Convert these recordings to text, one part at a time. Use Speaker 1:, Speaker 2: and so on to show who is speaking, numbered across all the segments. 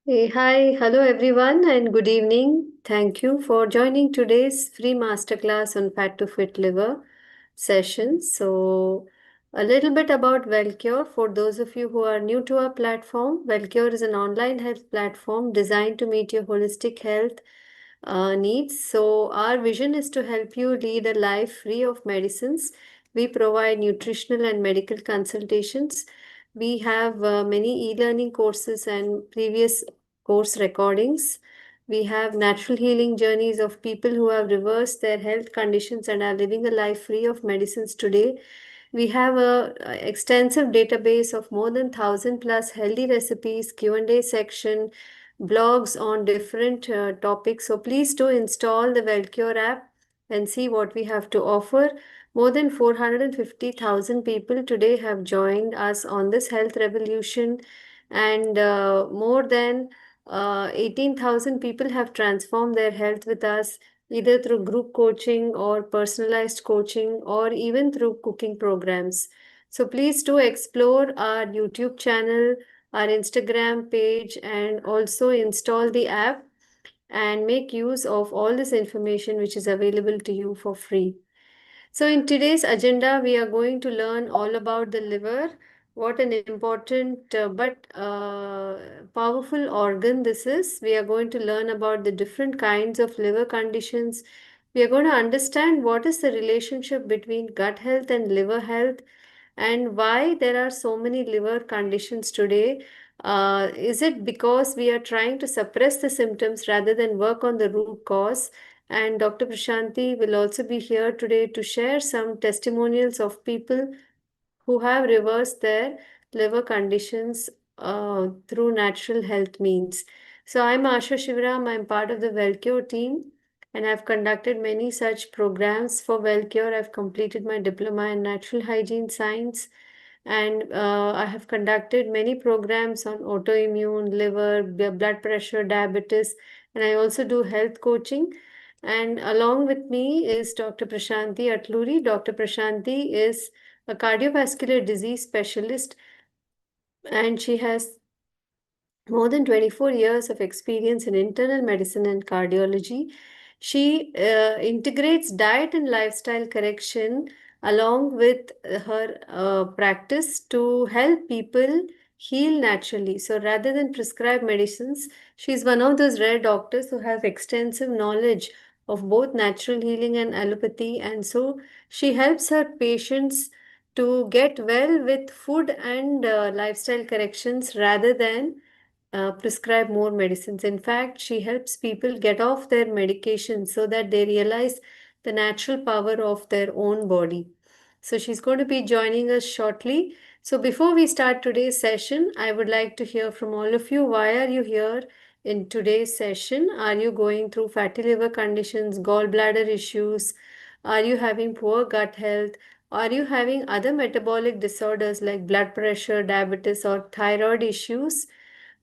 Speaker 1: Hey, hi, hello everyone, and good evening. Thank you for joining today's free masterclass on Fat to Fit Liver session. A little bit about Wellcure for those of you who are new to our platform. Wellcure is an online health platform designed to meet your holistic health needs. So, our vision is to help you lead a life free of medicines. We provide nutritional and medical consultations. We have many e-learning courses and previous course recordings. We have natural healing journeys of people who have reversed their health conditions and are living a life free of medicines today. We have a extensive database of more than 1,000 plus healthy recipes, Q&A section, blogs on different topics. So please do install the Wellcure app and see what we have to offer. More than 450,000 people today have joined us on this health revolution, and more than 18,000 people have transformed their health with us, either through group coaching or personalized coaching or even through cooking programs. So please do explore our YouTube channel, our Instagram page, and also install the app and make use of all this information which is available to you for free. So, in today's agenda, we are going to learn all about the liver, what an important but powerful organ this is. We are going to learn about the different kinds of liver conditions. We are going to understand what is the relationship between gut health and liver health and why there are so many liver conditions today. Is it because we are trying to suppress the symptoms rather than work on the root cause? And Dr. Prashanti will also be here today to share some testimonials of people who have reversed their liver conditions through natural health means. So I'm Asha Shivaram. I'm part of the Wellcure team, and I've conducted many such programs for Wellcure. I've completed my diploma in natural hygiene science, and I have conducted many programs on autoimmune, liver, blood pressure, diabetes, and I also do health coaching. And along with me is Dr. Prashanti Atluri. Dr. Prashanti is a cardiovascular disease specialist, and she has more than 24 years of experience in internal medicine and cardiology. She integrates diet and lifestyle correction along with her practice to help people heal naturally. So rather than prescribe medicines, she's one of those rare doctors who have extensive knowledge of both natural healing and allopathy. And so she helps her patients to get well with food and lifestyle corrections rather than prescribe more medicines. In fact, she helps people get off their medication so that they realize the natural power of their own body. So, she's going to be joining us shortly. So, before we start today's session, I would like to hear from all of you. Why are you here in today's session? Are you going through fatty liver conditions, gallbladder issues? Are you having poor gut health? Are you having other metabolic disorders like blood pressure, diabetes, or thyroid issues?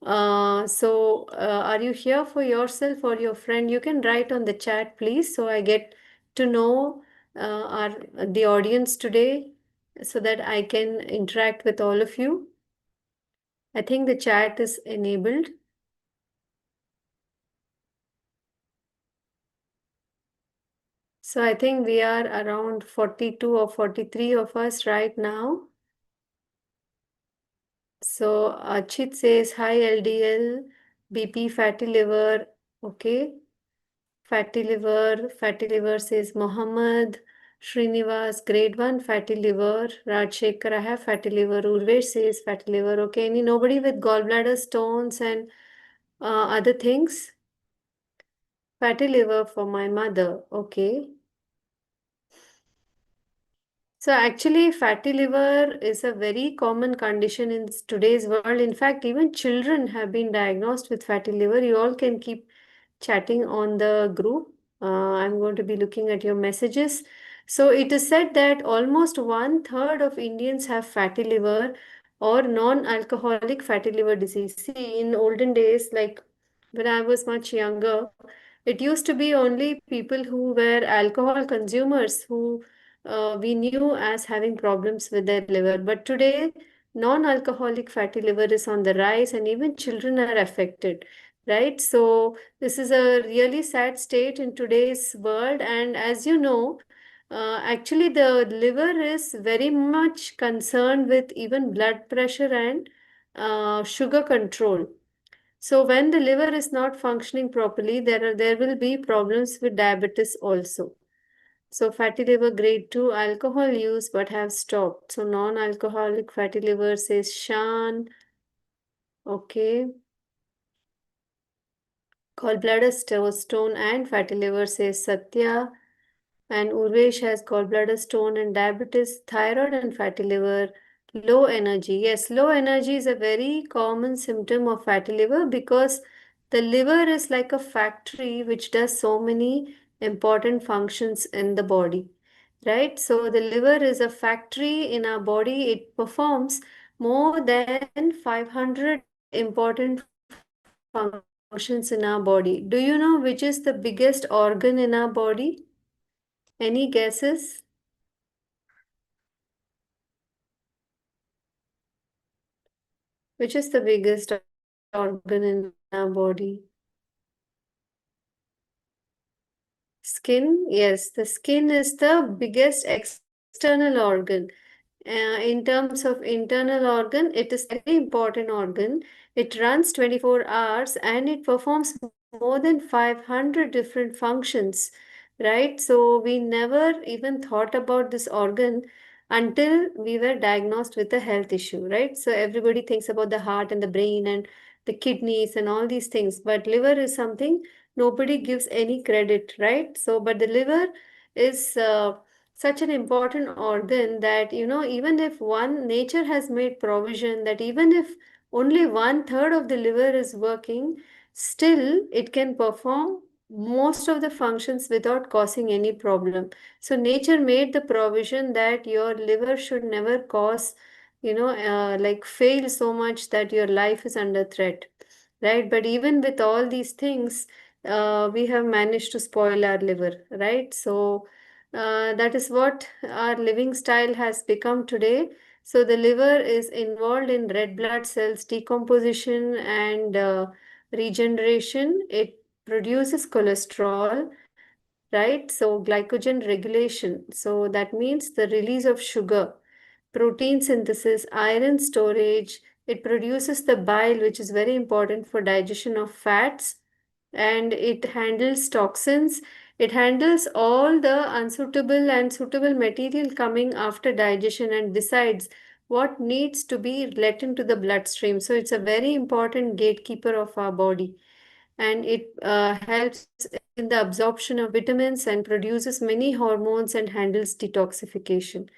Speaker 1: Are you here for yourself or your friend? You can write on the chat, please, so I get to know the audience today, so that I can interact with all of you. I think the chat is enabled. So I think we are around 42 or 43 of us right now. So Achit says, hi LDL, BP, fatty liver. Okay. Fatty liver says Mohammed. Srinivas, grade 1, fatty liver. Rajshekhar, I have fatty liver. Urvesh says fatty liver. Okay, nobody with gallbladder stones and other things? Fatty liver for my mother. Okay. So actually, fatty liver is a very common condition in today's world. In fact, even children have been diagnosed with fatty liver. You all can keep chatting on the group. I'm going to be looking at your messages. So it is said that almost one third of Indians have fatty liver or non-alcoholic fatty liver disease. See, in olden days, like when I was much younger, it used to be only people who were alcohol consumers who we knew as having problems with their liver. But today, non-alcoholic fatty liver is on the rise, and even children are affected, right? So this is a really sad state in today's world. And as you know, actually the liver is very much concerned with even blood pressure and sugar control. So when the liver is not functioning properly, there will be problems with diabetes also. So fatty liver grade 2 alcohol use but have stopped. So non-alcoholic fatty liver says Shan. Okay. Gallbladder stone and fatty liver says Satya. And Urvesh has gallbladder stone and diabetes, thyroid and fatty liver, low energy. Yes, low energy is a very common symptom of fatty liver because the liver is like a factory which does so many important functions in the body, right? So the liver is a factory in our body. It performs more than 500 important functions in our body. Do you know which is the biggest organ in our body? Any guesses? Which is the biggest organ in our body? Skin? Yes, the skin is the biggest external organ. In terms of internal organ, it is a very important organ. It runs 24 hours and it performs more than 500 different functions, right? So we never even thought about this organ until we were diagnosed with a health issue, right? So everybody thinks about the heart and the brain and the kidneys and all these things, but liver is something nobody gives any credit, right? So, but the liver is such an important organ that, even if one nature has made provision that even if only one third of the liver is working, still it can perform most of the functions without causing any problem. So nature made the provision that your liver should never cause, like fail so much that your life is under threat, right? But even with all these things, we have managed to spoil our liver, right? So that is what our living style has become today. So the liver is involved in red blood cells decomposition and regeneration. It produces cholesterol, right? So glycogen regulation. So that means the release of sugar, protein synthesis, iron storage. It produces the bile, which is very important for digestion of fats, and it handles toxins. It handles all the unsuitable and suitable material coming after digestion and decides what needs to be let into the bloodstream. So it's a very important gatekeeper of our body, and it helps in the absorption of vitamins and produces many hormones and handles detoxification.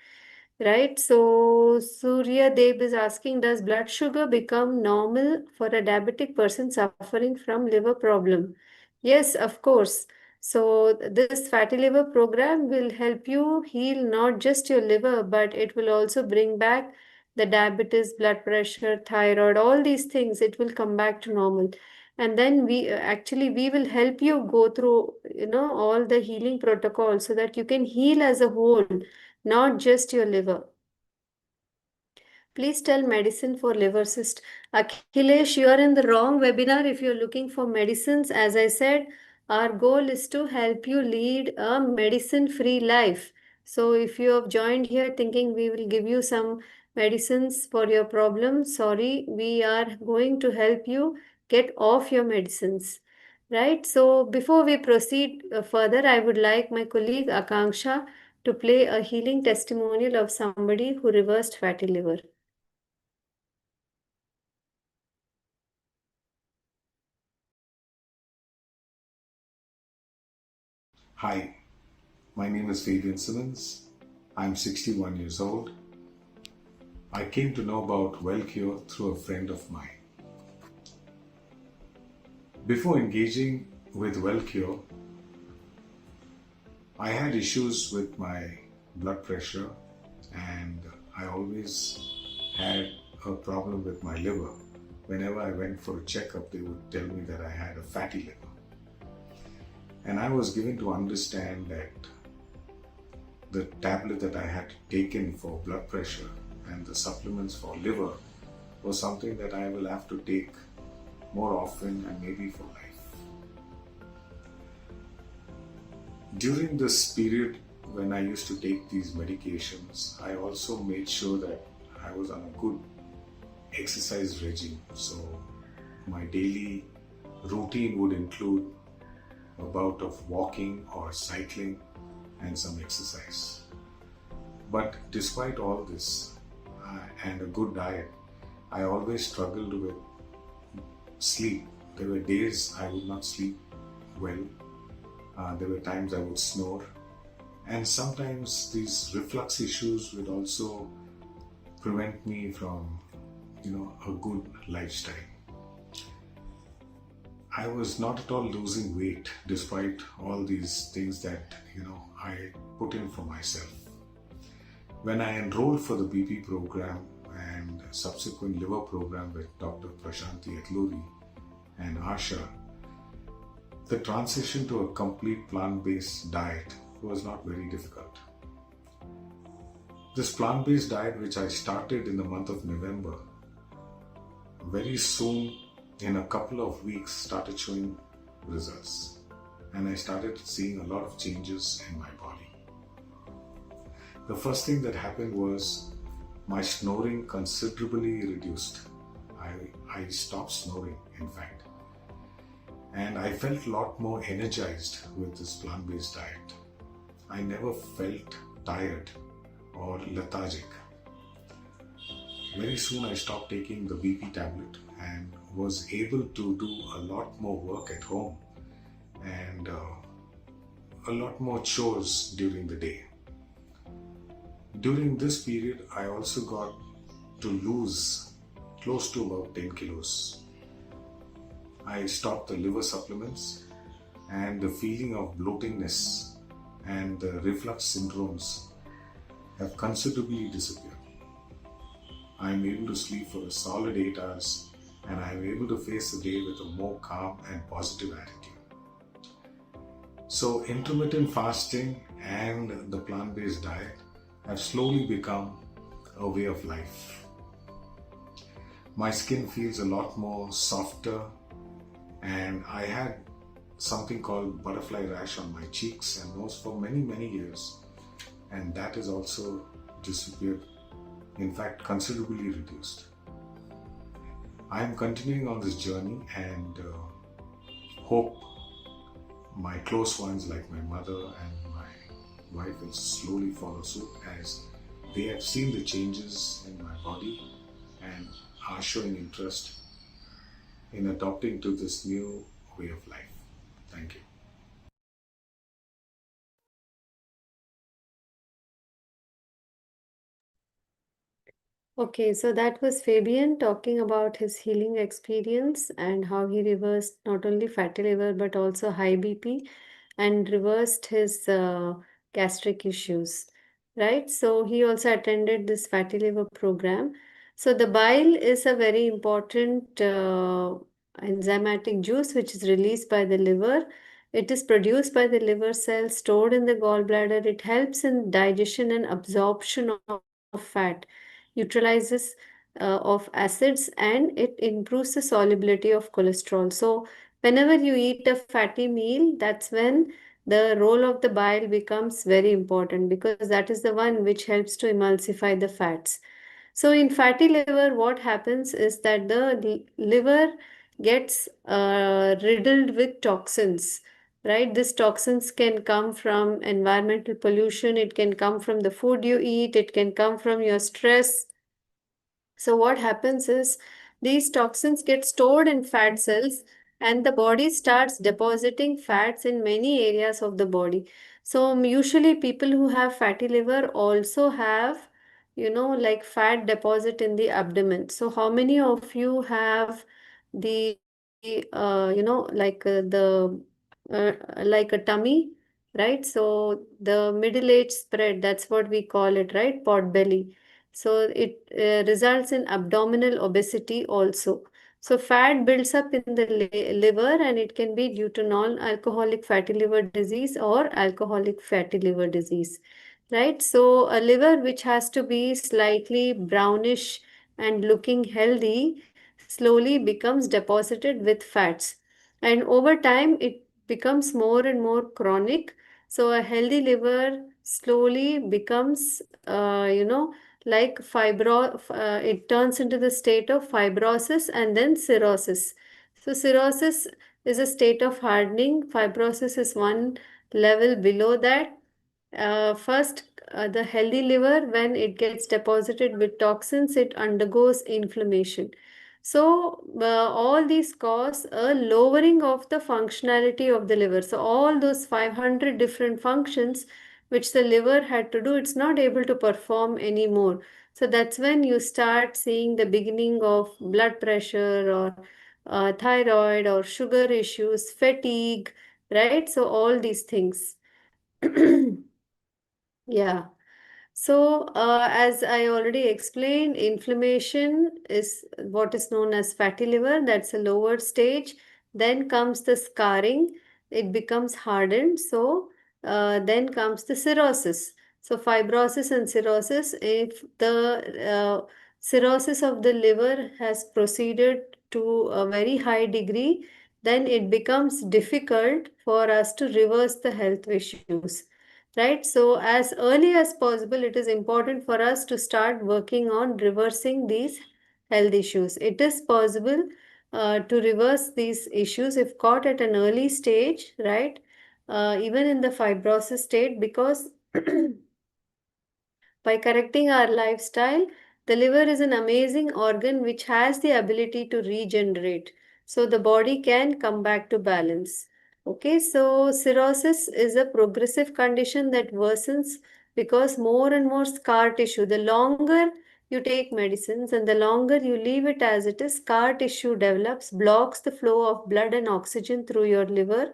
Speaker 1: Right, so Surya Dev is asking, does blood sugar become normal for a diabetic person suffering from liver problem? Yes, of course. So this fatty liver program will help you heal not just your liver, but it will also bring back the diabetes, blood pressure, thyroid, all these things. It will come back to normal. And then we will help you go through, all the healing protocols so that you can heal as a whole, not just your liver. Please tell medicine for liver cyst. Akhilesh, you are in the wrong webinar if you're looking for medicines. As I said, our goal is to help you lead a medicine-free life. So if you have joined here thinking we will give you some medicines for your problem, sorry, we are going to help you get off your medicines. Right? So before we proceed further, I would like my colleague Akanksha to play a healing testimonial of somebody who reversed fatty liver.
Speaker 2: Hi, my name is Fabian Simmons. I'm 61 years old. I came to know about Wellcure through a friend of mine. Before engaging with Wellcure, I had issues with my blood pressure and I always had a problem with my liver. Whenever I went for a checkup, they would tell me that I had a fatty liver. And I was given to understand that the tablet that I had taken for blood pressure and the supplements for liver was something that I will have to take more often and maybe for life. During this period when I used to take these medications, I also made sure that I was on a good exercise regime. So my daily routine would include a bout of walking or cycling and some exercise. But despite all this and a good diet, I always struggled with sleep. There were days I would not sleep well. There were times I would snore. And sometimes these reflux issues would also prevent me from, a good lifestyle. I was not at all losing weight despite all these things that, I put in for myself. When I enrolled for the BP program and subsequent liver program with Dr. Prashanti Atluri and Asha, the transition to a complete plant-based diet was not very difficult. This plant-based diet, which I started in the month of November, very soon, in a couple of weeks, started showing results. And I started seeing a lot of changes in my body. The first thing that happened was my snoring considerably reduced. I stopped snoring, in fact. And I felt a lot more energized with this plant-based diet. I never felt tired or lethargic. Very soon I stopped taking the BP tablet and was able to do a lot more work at home and a lot more chores during the day. During this period, I also got to lose close to about 10 kilos. I stopped the liver supplements and the feeling of bloatingness and the reflux syndromes have considerably disappeared. I am able to sleep for a solid 8 hours and I am able to face the day with a more calm and positive attitude. So intermittent fasting and the plant-based diet have slowly become a way of life. My skin feels a lot more softer and I had something called butterfly rash on my cheeks and nose for many years, and that has also disappeared, in fact considerably reduced. I am continuing on this journey and hope my close ones like my mother and my wife will slowly follow suit as they have seen the changes in my body and are showing interest in adopting to this new way of life. Thank you.
Speaker 1: Okay, so that was Fabian talking about his healing experience and how he reversed not only fatty liver but also high BP and reversed his gastric issues, right? So he also attended this fatty liver program. So the bile is a very important enzymatic juice which is released by the liver. It is produced by the liver cells stored in the gallbladder. It helps in digestion and absorption of fat, neutralizes of acids, and it improves the solubility of cholesterol. So whenever you eat a fatty meal, that's when the role of the bile becomes very important because that is the one which helps to emulsify the fats. So in fatty liver, what happens is that the liver gets riddled with toxins, right? These toxins can come from environmental pollution, it can come from the food you eat, it can come from your stress. So what happens is these toxins get stored in fat cells and the body starts depositing fats in many areas of the body. So usually people who have fatty liver also have, like fat deposit in the abdomen. So how many of you have the, like a tummy, right? So the middle age spread, that's what we call it, right? Pot belly. So it results in abdominal obesity also. So fat builds up in the liver and it can be due to non-alcoholic fatty liver disease or alcoholic fatty liver disease. right? So a liver which has to be slightly brownish and looking healthy slowly becomes deposited with fats. And over time, it becomes more and more chronic. So a healthy liver slowly becomes, like it turns into the state of fibrosis and then cirrhosis. So cirrhosis is a state of hardening. Fibrosis is one level below that. First, the healthy liver, when it gets deposited with toxins, it undergoes inflammation. So, all these cause a lowering of the functionality of the liver. So, all those 500 different functions which the liver had to do, it's not able to perform anymore. So, that's when you start seeing the beginning of blood pressure or thyroid or sugar issues, fatigue, right? So, all these things. Yeah. So, as I already explained, inflammation is what is known as fatty liver. That's a lower stage. Then comes the scarring. It becomes hardened. So, then comes the cirrhosis. So, fibrosis and cirrhosis. If the cirrhosis of the liver has proceeded to a very high degree, then it becomes difficult for us to reverse the health issues, right? So as early as possible, it is important for us to start working on reversing these health issues. It is possible to reverse these issues if caught at an early stage, right? Even in the fibrosis state, because by correcting our lifestyle, the liver is an amazing organ which has the ability to regenerate. So the body can come back to balance. Okay, so cirrhosis is a progressive condition that worsens because more and more scar tissue, the longer you take medicines and the longer you leave it as it is, scar tissue develops, blocks the flow of blood and oxygen through your liver,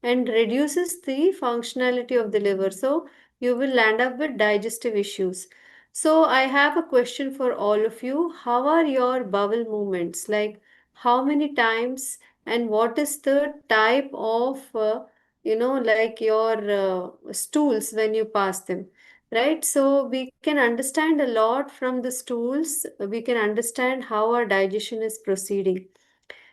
Speaker 1: and reduces the functionality of the liver. So you will land up with digestive issues. So I have a question for all of you. How are your bowel movements? Like how many times, and what is the type of, like your stools when you pass them? Right, so we can understand a lot from the stools. We can understand how our digestion is proceeding.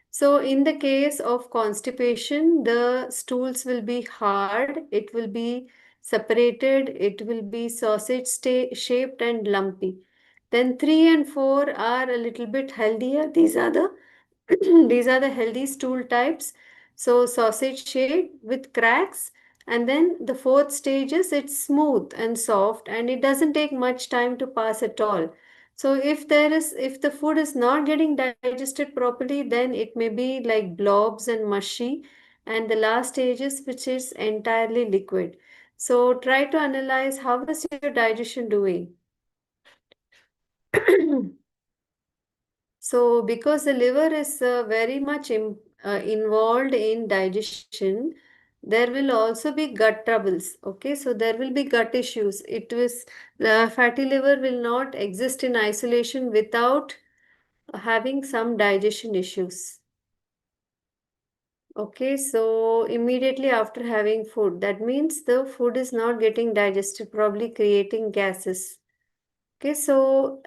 Speaker 1: So, in the case of constipation, the stools will be hard, it will be separated, it will be shaped and lumpy. Then 3 and 4 are a little bit healthier. These are the these are the healthy stool types. So sausage shaped with cracks, and then the fourth stage is it's smooth and soft and it doesn't take much time to pass at all. So if the food is not getting digested properly, then it may be like blobs and mushy, and the last stage is which is entirely liquid. So try to analyze how is your digestion doing. So, because the liver is very much involved in digestion, there will also be gut troubles. Okay, so there will be gut issues. It was the fatty liver will not exist in isolation without having some digestion issues. Okay, so immediately after having food, that means the food is not getting digested, probably creating gases. Okay, so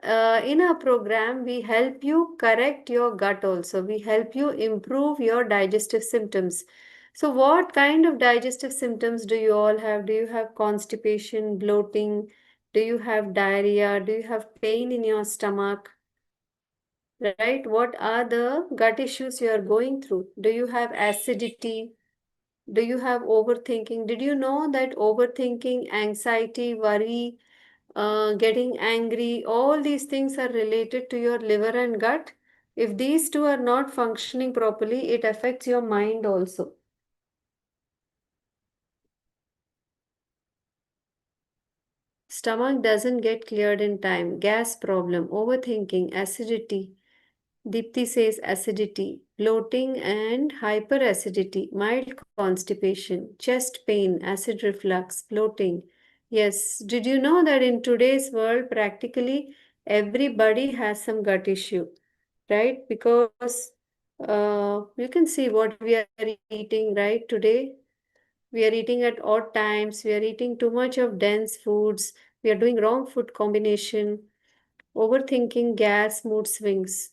Speaker 1: in our program, we help you correct your gut also. We help you improve your digestive symptoms. So, what kind of digestive symptoms do you all have? Do you have constipation, bloating? Do you have diarrhea? Do you have pain in your stomach? Right? What are the gut issues you are going through? Do you have acidity? Do you have overthinking? Did you know that overthinking, anxiety, worry, getting angry, all these things are related to your liver and gut? If these two are not functioning properly, it affects your mind also. Stomach doesn't get cleared in time, gas problem, overthinking, acidity. Deepti says acidity, bloating and hyperacidity, mild constipation, chest pain, acid reflux, bloating. Yes, did you know that in today's world, practically everybody has some gut issue, right? Because you can see what we are eating right today. We are eating at odd times, we are eating too much of dense foods, we are doing wrong food combination, overthinking, gas, mood swings.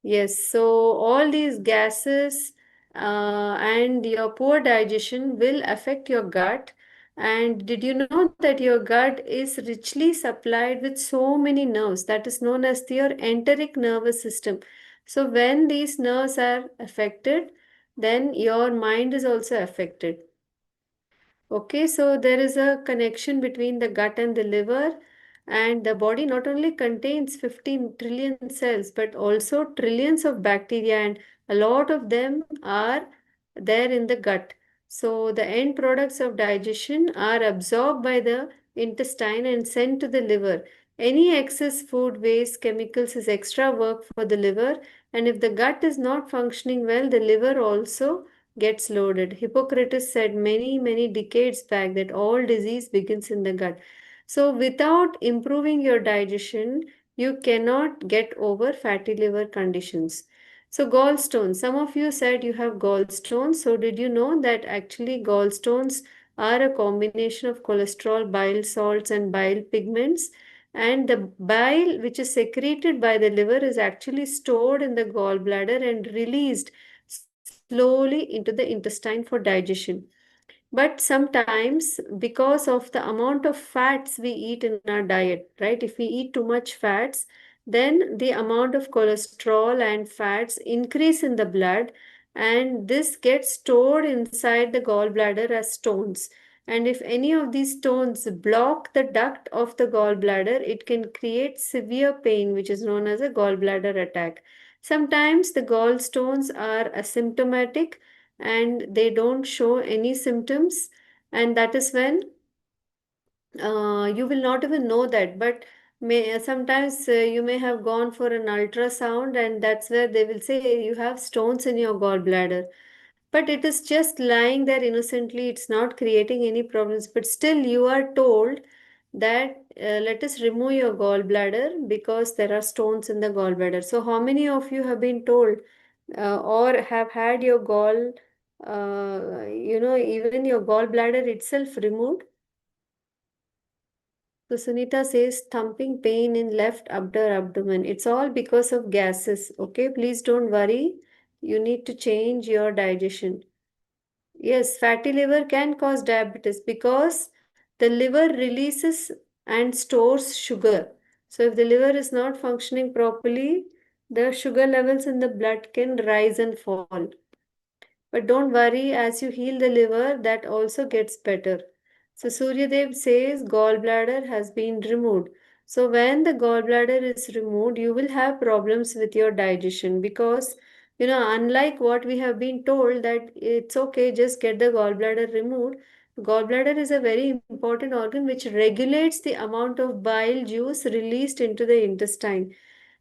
Speaker 1: Yes, so all these gases and your poor digestion will affect your gut. And did you know that your gut is richly supplied with so many nerves that is known as your enteric nervous system? So when these nerves are affected, then your mind is also affected. Okay, so there is a connection between the gut and the liver, and the body not only contains 15 trillion cells but also trillions of bacteria, and a lot of them are there in the gut. So, the end products of digestion are absorbed by the intestine and sent to the liver. Any excess food, waste, chemicals is extra work for the liver, and if the gut is not functioning well, the liver also gets loaded. Hippocrates said many, many decades back that all disease begins in the gut. So, without improving your digestion, you cannot get over fatty liver conditions. So, gallstones. Some of you said you have gallstones. So, did you know that actually gallstones are a combination of cholesterol, bile salts, and bile pigments? And the bile, which is secreted by the liver, is actually stored in the gallbladder and released slowly into the intestine for digestion. But sometimes, because of the amount of fats we eat in our diet, right? If we eat too much fats, then the amount of cholesterol and fats increase in the blood, and this gets stored inside the gallbladder as stones. And if any of these stones block the duct of the gallbladder, it can create severe pain, which is known as a gallbladder attack. Sometimes the gallstones are asymptomatic and they don't show any symptoms, and that is when you will not even know that. But sometimes you may have gone for an ultrasound, and that's where they will say you have stones in your gallbladder, but it is just lying there innocently, it's not creating any problems, but still you are told that let us remove your gallbladder because there are stones in the gallbladder. So how many of you have been told or have had your even your gallbladder itself removed? So Sunita says thumping pain in left upper abdomen. It's all because of gases. Okay, please don't worry. You need to change your digestion. Yes, fatty liver can cause diabetes because the liver releases and stores sugar. So, if the liver is not functioning properly, the sugar levels in the blood can rise and fall. But don't worry, as you heal the liver, that also gets better. So Suryadev says gallbladder has been removed. So when the gallbladder is removed, you will have problems with your digestion because unlike what we have been told that it's okay, just get the gallbladder removed. Gallbladder is a very important organ which regulates the amount of bile juice released into the intestine.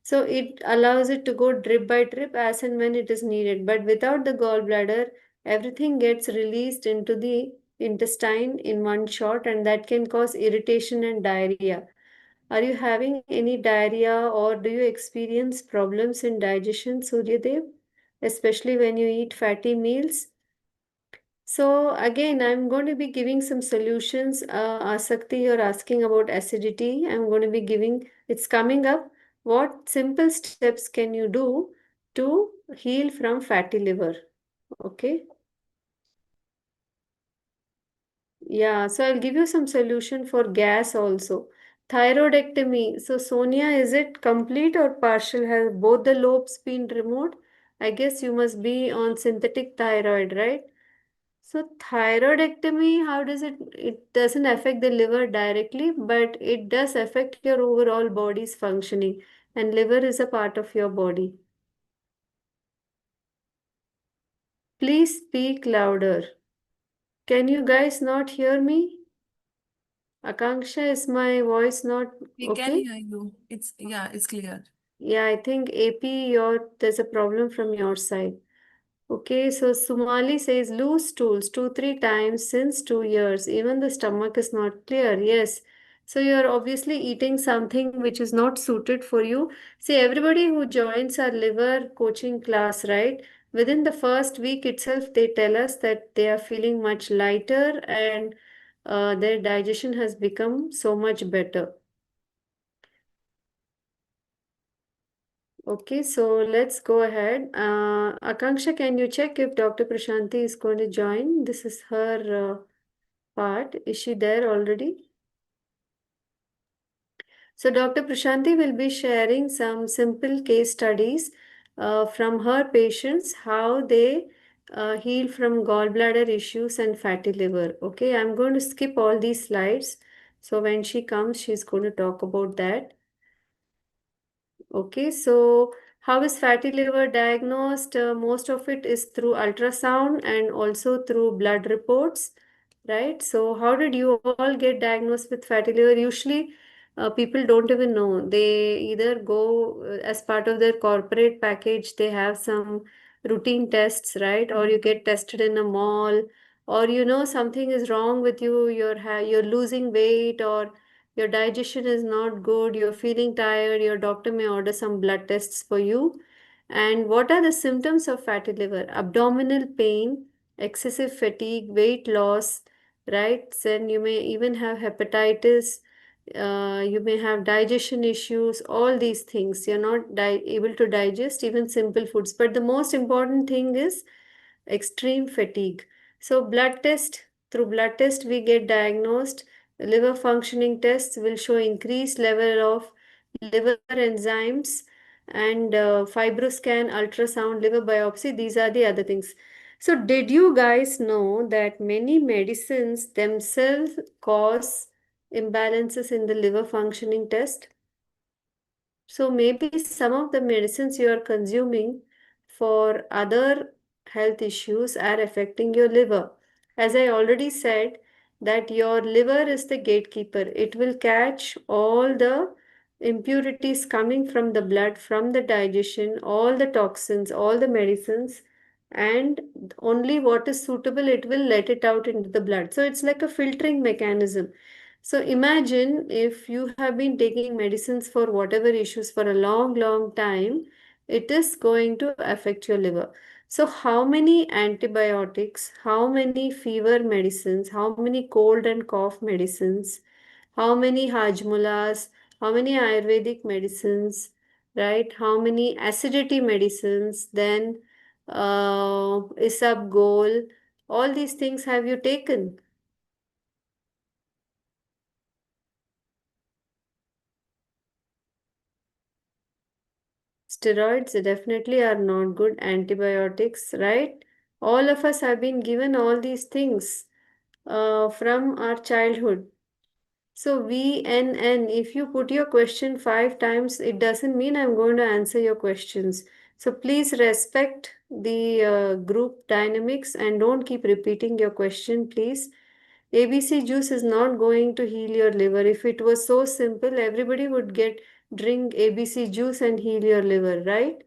Speaker 1: So it allows it to go drip by drip as and when it is needed. But without the gallbladder, everything gets released into the intestine in one shot, and that can cause irritation and diarrhea. Are you having any diarrhea or do you experience problems in digestion, Suryadev? Especially when you eat fatty meals? So again, I'm going to be giving some solutions. Asakti, you're asking about acidity. I'm going to be giving, it's coming up. What simple steps can you do to heal from fatty liver? Okay. Yeah, so I'll give you some solution for gas also. Thyroidectomy. So Sonia, is it complete or partial? Have both the lobes been removed? I guess you must be on synthetic thyroid, right? So thyroidectomy, how does it? It doesn't affect the liver directly, but it does affect your overall body's functioning. And liver is a part of your body. Please speak louder. Can you guys not hear me? Akanksha, is my voice not
Speaker 3: We can
Speaker 1: okay?
Speaker 3: hear you. It's clear.
Speaker 1: Yeah, I think AP, there's a problem from your side. Okay, so Sumali says loose stools 2-3 times since 2 years. Even the stomach is not clear. Yes. So you're obviously eating something which is not suited for you. See, everybody who joins our liver coaching class, right? Within the first week itself, they tell us that they are feeling much lighter and their digestion has become so much better. Okay, so let's go ahead. Akanksha, can you check if Dr. Prashanti is going to join? This is her part. Is she there already? So, Dr. Prashanti will be sharing some simple case studies from her patients, how they heal from gallbladder issues and fatty liver. Okay, I'm going to skip all these slides. So, when she comes, she's going to talk about that. Okay, so how is fatty liver diagnosed? Most of it is through ultrasound and also through blood reports, right? So, how did you all get diagnosed with fatty liver? Usually, people don't even know. They either go as part of their corporate package, they have some routine tests, right? Or you get tested in a mall, or you know something is wrong with you, you're losing weight, or your digestion is not good, you're feeling tired, your doctor may order some blood tests for you. And what are the symptoms of fatty liver? Abdominal pain, excessive fatigue, weight loss, right? Then you may even have hepatitis, you may have digestion issues, all these things. You're not able to digest even simple foods. But the most important thing is extreme fatigue. So through blood test we get diagnosed. Liver functioning tests will show increased level of liver enzymes, and fibroscan, ultrasound, liver biopsy, these are the other things. So did you guys know that many medicines themselves cause imbalances in the liver functioning test? So maybe some of the medicines you are consuming for other health issues are affecting your liver. As I already said, that your liver is the gatekeeper. It will catch all the impurities coming from the blood, from the digestion, all the toxins, all the medicines, and only what is suitable, it will let it out into the blood. So it's like a filtering mechanism. So imagine if you have been taking medicines for whatever issues for a long, long time, it is going to affect your liver. So how many antibiotics, how many fever medicines, how many cold and cough medicines, how many hajmolas, how many Ayurvedic medicines, right? How many acidity medicines, then isabgol, all these things have you taken? Steroids definitely are not good. Antibiotics, right? All of us have been given all these things from our childhood. So VNN, if you put your question 5 times, it doesn't mean I'm going to answer your questions. So please respect the group dynamics and don't keep repeating your question, please. ABC juice is not going to heal your liver. If it was so simple, everybody would drink ABC juice and heal your liver, right?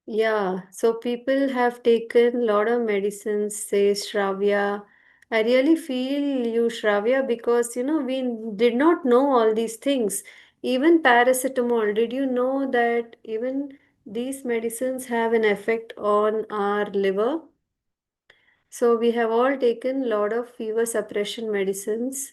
Speaker 1: Yeah, so people have taken a lot of medicines, say Shravya. I really feel you, Shravya, because we did not know all these things. Even paracetamol, did you know that even these medicines have an effect on our liver? So we have all taken a lot of fever suppression medicines.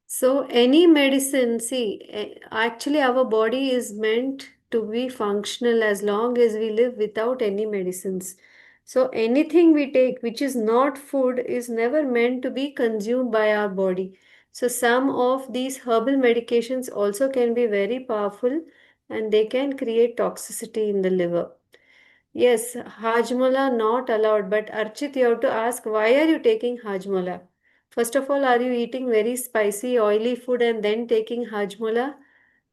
Speaker 1: So, any medicine, see, actually, our body is meant to be functional as long as we live without any medicines. So, anything we take which is not food is never meant to be consumed by our body. So, some of these herbal medications also can be very powerful and they can create toxicity in the liver. Yes, Hajmola not allowed, but Archit, you have to ask why are you taking Hajmola? First of all, are you eating very spicy, oily food and then taking Hajmola?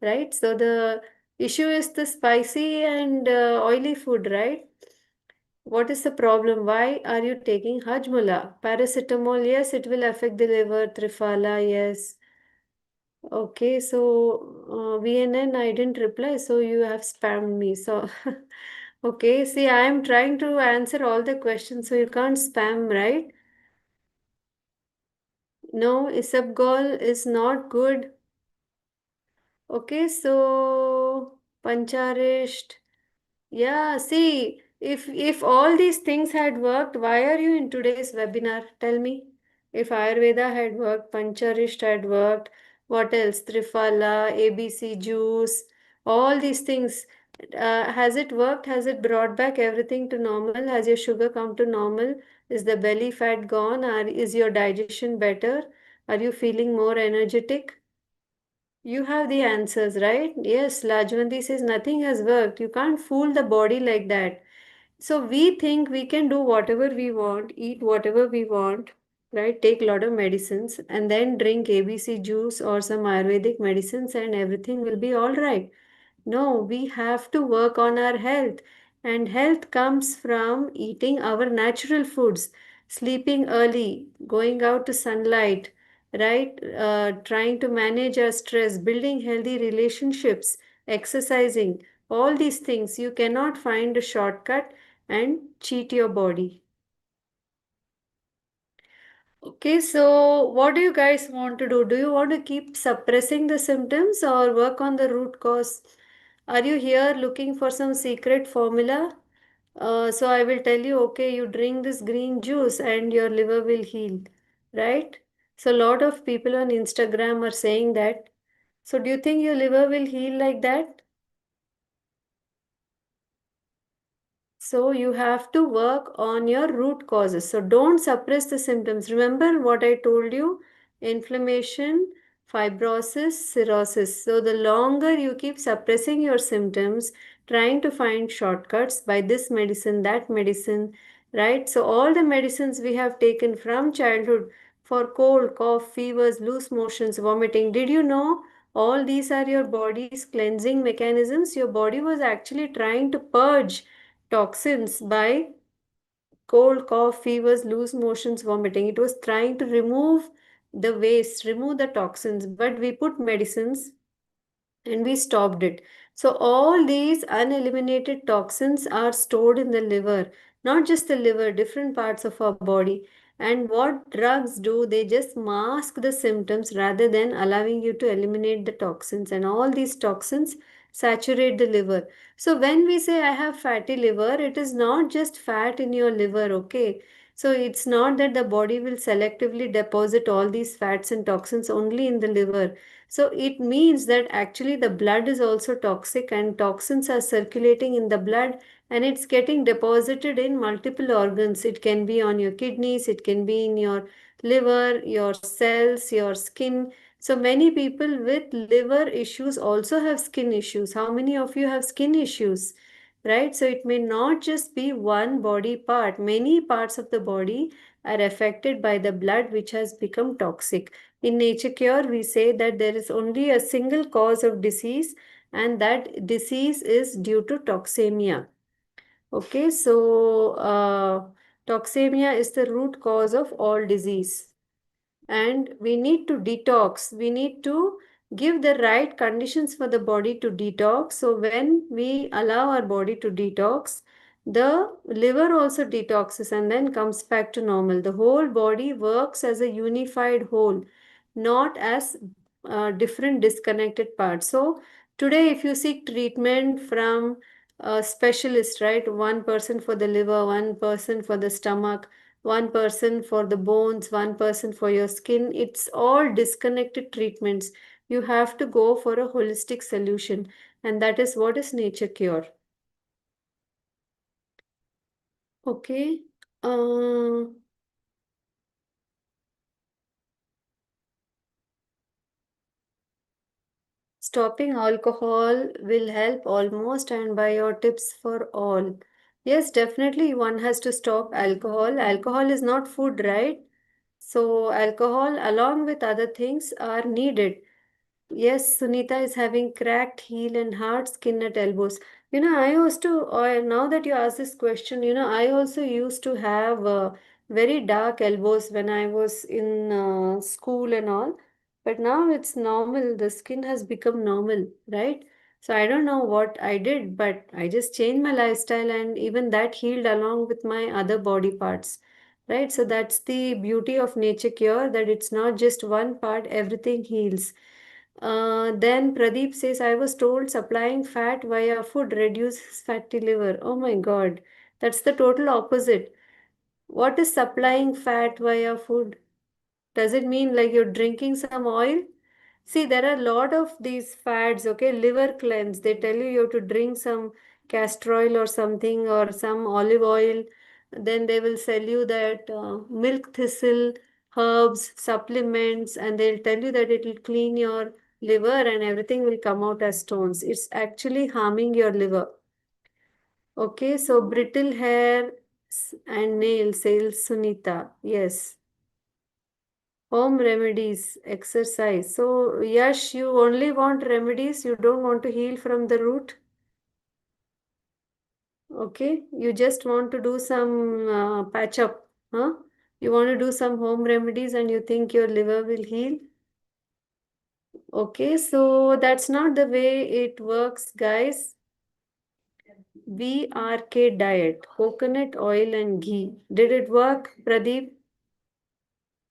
Speaker 1: Right? So the issue is the spicy and oily food, right? What is the problem? Why are you taking Hajmola? Paracetamol, yes, it will affect the liver. Triphala, yes. Okay, so VNN, I didn't reply, so you have spammed me. So, okay, see, I am trying to answer all the questions, so you can't spam, right? No, isabgol is not good. Okay, so pancharist. Yeah, see, if all these things had worked, why are you in today's webinar? Tell me. If Ayurveda had worked, Pancharishta had worked, what else? Triphala, ABC juice, all these things. Has it worked? Has it brought back everything to normal? Has your sugar come to normal? Is the belly fat gone? Or is your digestion better? Are you feeling more energetic? You have the answers, right? Yes, Lajwanti says nothing has worked. You can't fool the body like that. So we think we can do whatever we want, eat whatever we want, right? Take a lot of medicines and then drink ABC juice or some Ayurvedic medicines and everything will be all right. No, we have to work on our health. And health comes from eating our natural foods, sleeping early, going out to sunlight, right? Trying to manage our stress, building healthy relationships, exercising, all these things. You cannot find a shortcut and cheat your body. Okay, so what do you guys want to do? Do you want to keep suppressing the symptoms or work on the root cause? Are you here looking for some secret formula? So I will tell you, okay, you drink this green juice and your liver will heal, right? So a lot of people on Instagram are saying that. So do you think your liver will heal like that? So you have to work on your root causes. So don't suppress the symptoms. Remember what I told you? Inflammation, fibrosis, cirrhosis. So the longer you keep suppressing your symptoms, trying to find shortcuts by this medicine, that medicine, right? So all the medicines we have taken from childhood for cold, cough, fevers, loose motions, vomiting. Did you know all these are your body's cleansing mechanisms? Your body was actually trying to purge toxins by cold, cough, fevers, loose motions, vomiting. It was trying to remove the waste, remove the toxins, but we put medicines and we stopped it. So, all these uneliminated toxins are stored in the liver, not just the liver, different parts of our body. And what drugs do, they just mask the symptoms rather than allowing you to eliminate the toxins. And all these toxins saturate the liver. So, when we say I have fatty liver, it is not just fat in your liver, okay? So, it's not that the body will selectively deposit all these fats and toxins only in the liver. So it means that actually the blood is also toxic and toxins are circulating in the blood and it's getting deposited in multiple organs. It can be on your kidneys, it can be in your liver, your cells, your skin. So many people with liver issues also have skin issues. How many of you have skin issues? Right? So it may not just be one body part. Many parts of the body are affected by the blood which has become toxic. In Nature Cure, we say that there is only a single cause of disease, and that disease is due to toxemia. Okay, so toxemia is the root cause of all disease and we need to detox. We need to give the right conditions for the body to detox. So when we allow our body to detox, the liver also detoxes and then comes back to normal. The whole body works as a unified whole, not as different disconnected parts. So today if you seek treatment from a specialist, right, one person for the liver, one person for the stomach, one person for the bones, one person for your skin. It's all disconnected treatments. You have to go for a holistic solution, and that is what is Nature Cure. Okay. Uh, Stopping alcohol will help almost, and by your tips for all. Yes, definitely one has to stop alcohol. Alcohol is not food, right? So, alcohol along with other things are needed. Yes, Sunita is having cracked heel and hard skin at elbows. I used to, or now that you ask this question, I also used to have very dark elbows when I was in school and all. But now it's normal. The skin has become normal, right? So I don't know what I did, but I just changed my lifestyle and even that healed along with my other body parts. right? So that's the beauty of nature cure, that it's not just one part, everything heals. Then Pradeep says, I was told supplying fat via food reduces fatty liver. Oh my God, that's the total opposite. What is supplying fat via food? Does it mean like you're drinking some oil? See, there are a lot of these fads, okay? Liver cleanse. They tell you have to drink some castor oil or something or some olive oil. Then they will sell you that milk thistle, herbs, supplements, and they'll tell you that it will clean your liver and everything will come out as stones. It's actually harming your liver. Okay, so brittle hair and nails, says Sunita. Yes. Home remedies, exercise. So, Yash, you only want remedies, you don't want to heal from the root. Okay, you just want to do some patch up, huh? You want to do some home remedies and you think your liver will heal. Okay, so that's not the way it works, guys. VRK diet, coconut oil and ghee. Did it work, Pradeep?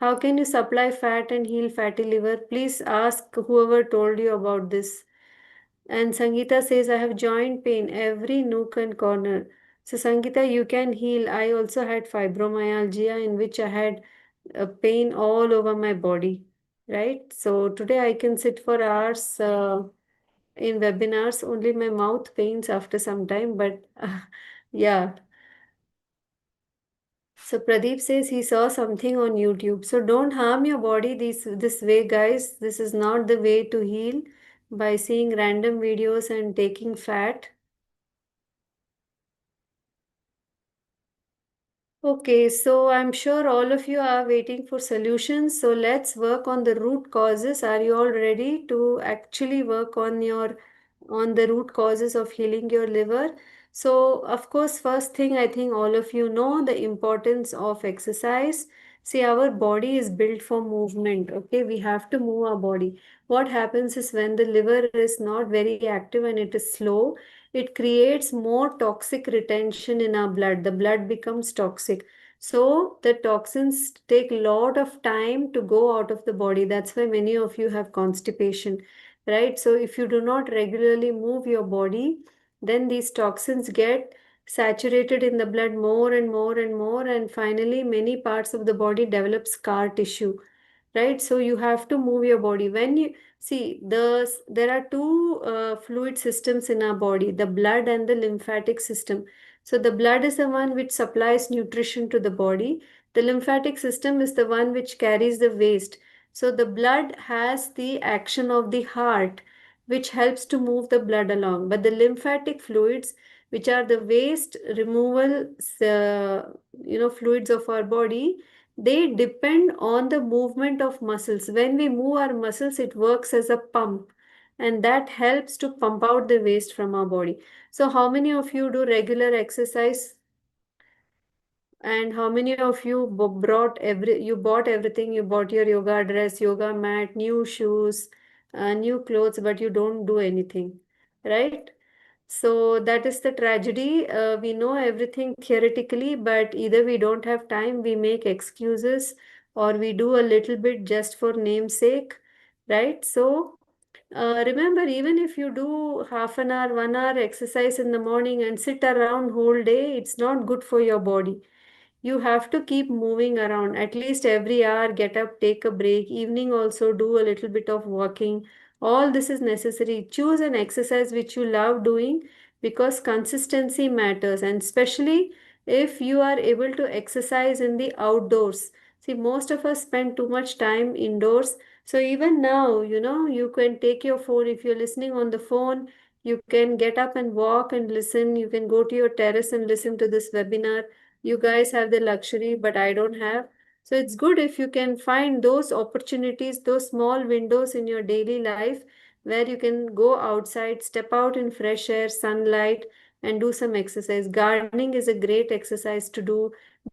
Speaker 1: How can you supply fat and heal fatty liver? Please ask whoever told you about this. And Sangeeta says, I have joint pain every nook and corner. So, Sangeeta, you can heal. I also had fibromyalgia in which I had a pain all over my body, right? So, today I can sit for hours in webinars. Only my mouth pains after some time, but yeah. So Pradeep says he saw something on YouTube. So don't harm your body this way, guys. This is not the way to heal by seeing random videos and taking fat. Okay, so I'm sure all of you are waiting for solutions. So let's work on the root causes. Are you all ready to actually work on the root causes of healing your liver? So, of course, first thing I think all of you know the importance of exercise. See, our body is built for movement. Okay, we have to move our body. What happens is when the liver is not very active and it is slow, it creates more toxic retention in our blood. The blood becomes toxic. So the toxins take a lot of time to go out of the body. That's why many of you have constipation, right? So if you do not regularly move your body, then these toxins get saturated in the blood more and more and more, and finally many parts of the body develop scar tissue, right? So you have to move your body. When you see there are two fluid systems in our body, the blood and the lymphatic system. So the blood is the one which supplies nutrition to the body. The lymphatic system is the one which carries the waste. So the blood has the action of the heart, which helps to move the blood along. But the lymphatic fluids, which are the waste removal, fluids of our body, they depend on the movement of muscles. When we move our muscles, it works as a pump, and that helps to pump out the waste from our body. So, how many of you do regular exercise? And how many of you you bought everything? You bought your yoga dress, yoga mat, new shoes, new clothes, but you don't do anything, right? So that is the tragedy. We know everything theoretically, but either we don't have time, we make excuses, or we do a little bit just for namesake, right? So remember, even if you do half an hour, 1 hour exercise in the morning and sit around whole day, it's not good for your body. You have to keep moving around at least every hour. Get up, take a break. Evening also do a little bit of walking. All this is necessary. Choose an exercise which you love doing, because consistency matters, and especially if you are able to exercise in the outdoors. See, most of us spend too much time indoors. So even now, you can take your phone. If you're listening on the phone, you can get up and walk and listen. You can go to your terrace and listen to this webinar. You guys have the luxury, but I don't have. So it's good if you can find those opportunities, those small windows in your daily life where you can go outside, step out in fresh air, sunlight, and do some exercise. Gardening is a great exercise to do.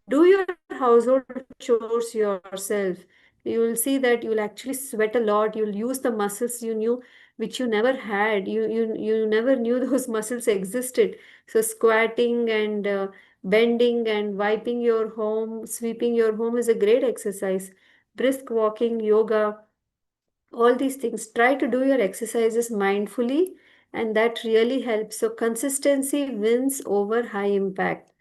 Speaker 1: Do your household chores yourself. You will see that you will actually sweat a lot. You'll use the muscles you knew, which you never had. You never knew those muscles existed. So squatting and bending and wiping your home, sweeping your home is a great exercise. Brisk walking, yoga, all these things. Try to do your exercises mindfully, and that really helps. So consistency wins over high impact.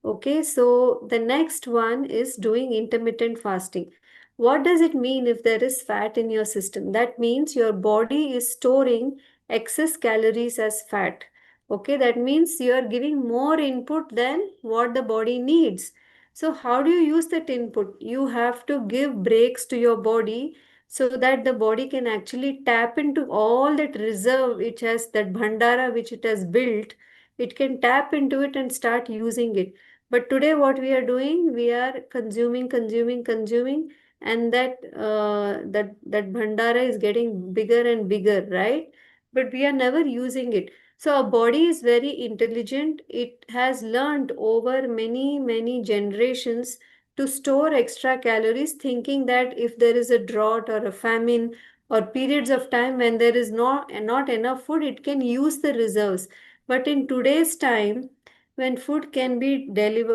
Speaker 1: Okay, so the next one is doing intermittent fasting. What does it mean if there is fat in your system? That means your body is storing excess calories as fat. Okay, that means you are giving more input than what the body needs. So, how do you use that input? You have to give breaks to your body so that the body can actually tap into all that reserve which has, that bhandara which it has built. It can tap into it and start using it. But today, what we are doing, we are consuming, consuming, consuming, and that bhandara is getting bigger and bigger, right? But we are never using it. So our body is very intelligent. It has learned over many, many generations to store extra calories, thinking that if there is a drought or a famine or periods of time when there is not enough food, it can use the reserves. But in today's time, when food can be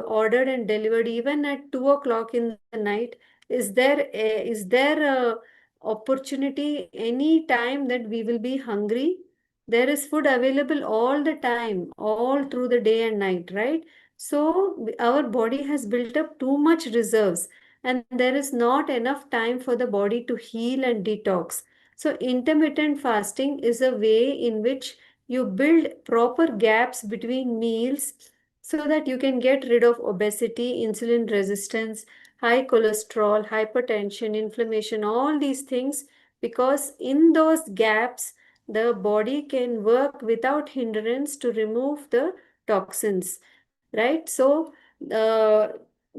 Speaker 1: ordered and delivered even at 2 o'clock in the night, is there a opportunity any time that we will be hungry? There is food available all the time, all through the day and night, right? So our body has built up too much reserves, and there is not enough time for the body to heal and detox. So intermittent fasting is a way in which you build proper gaps between meals so that you can get rid of obesity, insulin resistance, high cholesterol, hypertension, inflammation, all these things, because in those gaps, the body can work without hindrance to remove the toxins, right? So, uh,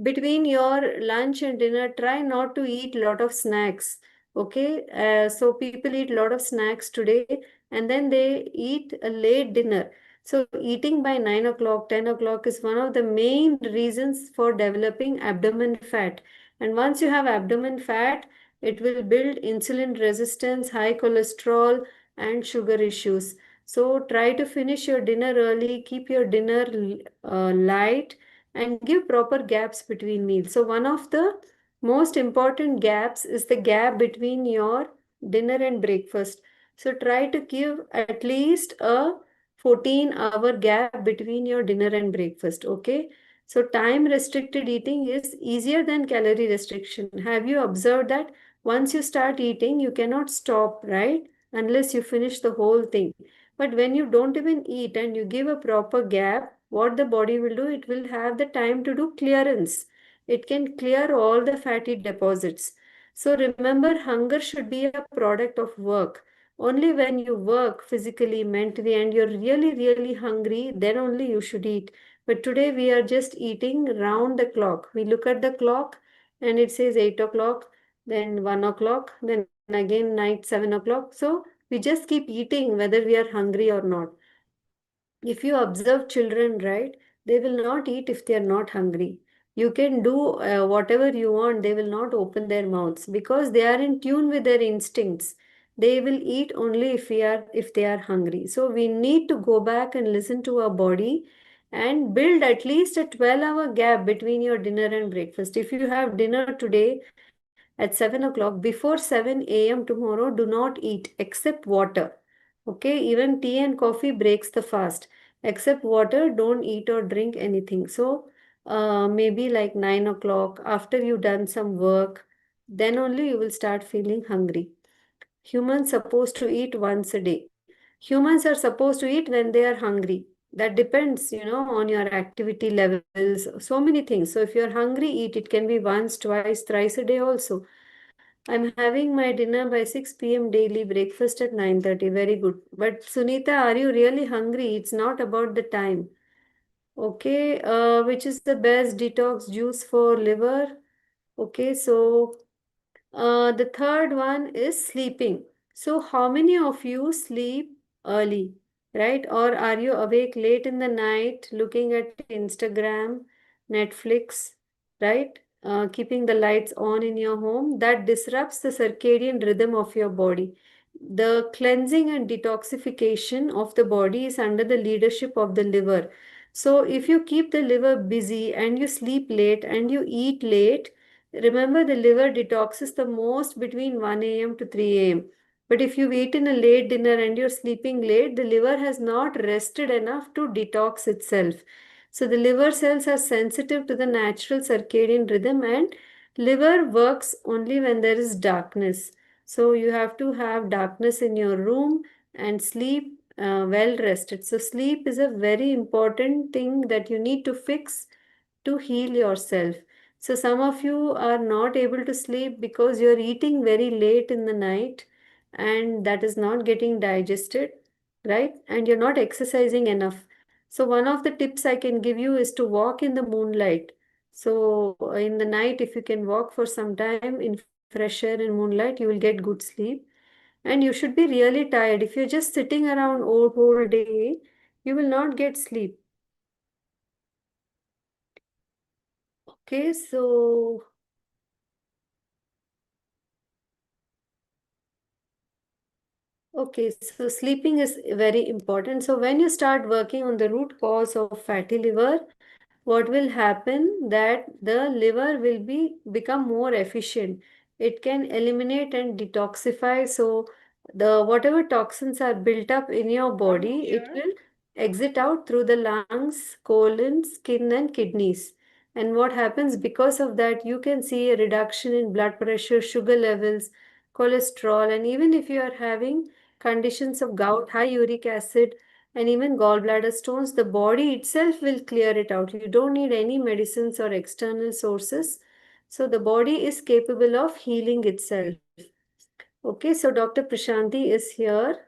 Speaker 1: between your lunch and dinner, try not to eat a lot of snacks. Okay, so people eat a lot of snacks today and then they eat a late dinner. So, eating by 9 o'clock, 10 o'clock is one of the main reasons for developing abdomen fat. And once you have abdomen fat, it will build insulin resistance, high cholesterol, and sugar issues. So, try to finish your dinner early, keep your dinner light, and give proper gaps between meals. So, one of the most important gaps is the gap between your dinner and breakfast. So, try to give at least a 14-hour gap between your dinner and breakfast. Okay. So, time restricted eating is easier than calorie restriction. Have you observed that once you start eating, you cannot stop, right? Unless you finish the whole thing. But when you don't even eat and you give a proper gap, what the body will do, it will have the time to do clearance. It can clear all the fatty deposits. So remember, hunger should be a product of work. Only when you work physically, mentally, and you're really, really hungry, then only you should eat. But today we are just eating round the clock. We look at the clock and it says 8 o'clock, then 1 o'clock, then again night 7 o'clock. So we just keep eating whether we are hungry or not. If you observe children, right, they will not eat if they are not hungry. You can do whatever you want, they will not open their mouths because they are in tune with their instincts. They will eat only if they are hungry. So we need to go back and listen to our body and build at least a 12-hour gap between your dinner and breakfast. If you have dinner today at 7 o'clock, before 7 a.m. tomorrow, do not eat except water. Okay, even tea and coffee breaks the fast. Except water, don't eat or drink anything. So, maybe like 9 o'clock, after you've done some work, then only you will start feeling hungry. Humans supposed to eat once a day. Humans are supposed to eat when they are hungry. That depends, on your activity levels, so many things. So if you're hungry, eat. It can be once, twice, thrice a day also. I'm having my dinner by 6 p.m. daily, breakfast at 9:30. Very good. But Sunita, are you really hungry? It's not about the time. Okay, which is the best detox juice for liver? Okay, so the third one is sleeping. So how many of you sleep early, right? Or are you awake late in the night looking at Instagram, Netflix, right? keeping the lights on in your home, that disrupts the circadian rhythm of your body. The cleansing and detoxification of the body is under the leadership of the liver. So, if you keep the liver busy and you sleep late and you eat late, remember the liver detoxes the most between 1 a.m. to 3 a.m. But if you've eaten a late dinner and you're sleeping late, the liver has not rested enough to detox itself. So the liver cells are sensitive to the natural circadian rhythm, and liver works only when there is darkness. So you have to have darkness in your room and sleep well rested. So sleep is a very important thing that you need to fix to heal yourself. So some of you are not able to sleep because you're eating very late in the night and that is not getting digested, right? And you're not exercising enough. So one of the tips I can give you is to walk in the moonlight. So in the night, if you can walk for some time in fresh air in moonlight, you will get good sleep. And you should be really tired. If you're just sitting around all whole day, you will not get sleep. Okay, so sleeping is very important. So when you start working on the root cause of fatty liver, what will happen that the liver will become more efficient. It can eliminate and detoxify. So the whatever toxins are built up in your
Speaker 3: I'm
Speaker 1: body, it
Speaker 3: here.
Speaker 1: will exit out through the lungs, colon, skin, and kidneys. And what happens because of that, you can see a reduction in blood pressure, sugar levels, cholesterol, and even if you are having conditions of gout, high uric acid, and even gallbladder stones, the body itself will clear it out. You don't need any medicines or external sources. So the body is capable of healing itself. Okay, so Dr. Prashanti is here.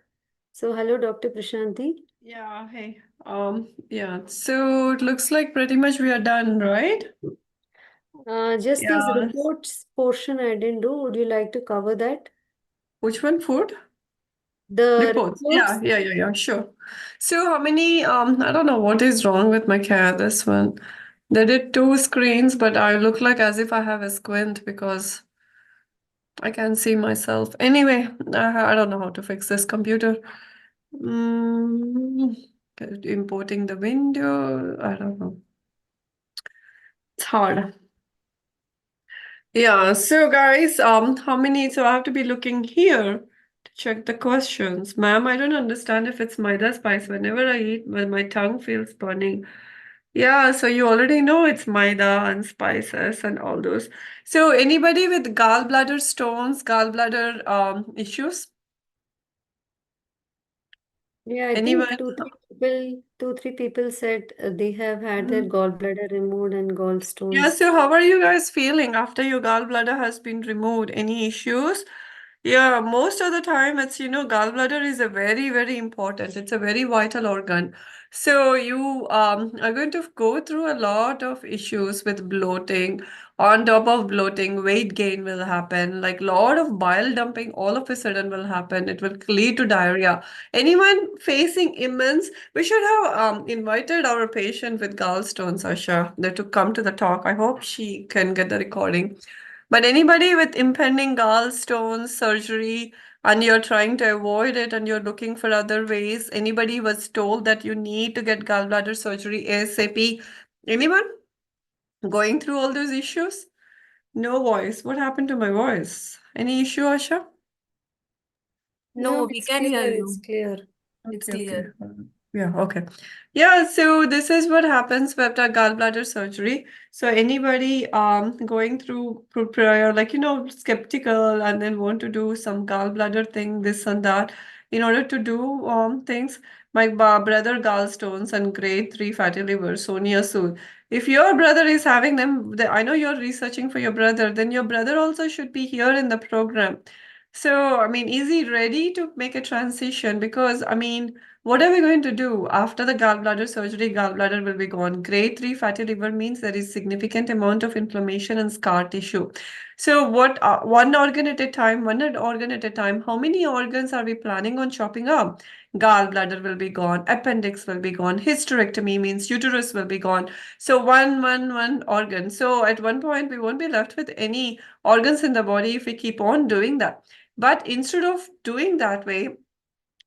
Speaker 1: So hello, Dr. Prashanti.
Speaker 3: Yeah, hey. Yeah. So it looks like pretty much we are done, right?
Speaker 1: Just this
Speaker 3: Yeah.
Speaker 1: reports portion I didn't do. Would you like to cover that?
Speaker 3: Which one? Food?
Speaker 1: The
Speaker 3: Reports. Yeah,
Speaker 1: reports.
Speaker 3: yeah, yeah, yeah, sure. So how many, I don't know what is wrong with my cat, this one. They did two screens, but I look like as if I have a squint because I can't see myself. Anyway, I don't know how to fix this computer. Mm, importing the window. I don't know. It's hard. Yeah, so guys, how many? So I have to be looking here to check the questions. Ma'am, I don't understand if it's maida spice. Whenever I eat, when my tongue feels burning. Yeah, so you already know it's maida and spices and all those. So anybody with gallbladder stones, gallbladder issues?
Speaker 1: Yeah, I think
Speaker 3: Anyone?
Speaker 1: two, three people said they have had their
Speaker 3: Mm.
Speaker 1: gallbladder removed and
Speaker 3: Yeah,
Speaker 1: gallstones.
Speaker 3: so how are you guys feeling after your gallbladder has been removed? Any issues? Yeah, most of the time it's, gallbladder is a very, very important. It's a very vital organ. So you are going to go through a lot of issues with bloating. On top of bloating, weight gain will happen. Like lot of bile dumping all of a sudden will happen. It will lead to diarrhea. Anyone facing immense, we should have invited our patient with gallstones, Asha, to come to the talk. I hope she can get the recording. But anybody with impending gallstones surgery and you're trying to avoid it and you're looking for other ways, anybody was told that you need to get gallbladder surgery ASAP? Anyone going through all those issues? No voice. What happened to my voice? Any issue, Asha?
Speaker 1: No,
Speaker 3: No,
Speaker 1: it's
Speaker 3: we can
Speaker 1: clear,
Speaker 3: hear
Speaker 1: it's
Speaker 3: you.
Speaker 1: clear.
Speaker 3: It's
Speaker 4: Okay,
Speaker 3: clear.
Speaker 4: okay.
Speaker 3: Yeah, okay. Yeah, so this is what happens with the gallbladder surgery. So anybody going through prior, like skeptical and then want to do some gallbladder thing, this and that, in order to do things, my brother gallstones and grade 3 fatty liver, Sonia Sood. If your brother is having them, I know you're researching for your brother, then your brother also should be here in the program. So, I mean, is he ready to make a transition? Because, I mean, What are we going to do? After the gallbladder surgery, gallbladder will be gone. Grade 3 fatty liver means there is significant amount of inflammation and scar tissue. So what, one organ at a time, one organ at a time, how many organs are we planning on chopping up? Gallbladder will be gone, appendix will be gone, hysterectomy means uterus will be gone. So one organ. So at one point, we won't be left with any organs in the body if we keep on doing that. But instead of doing that way,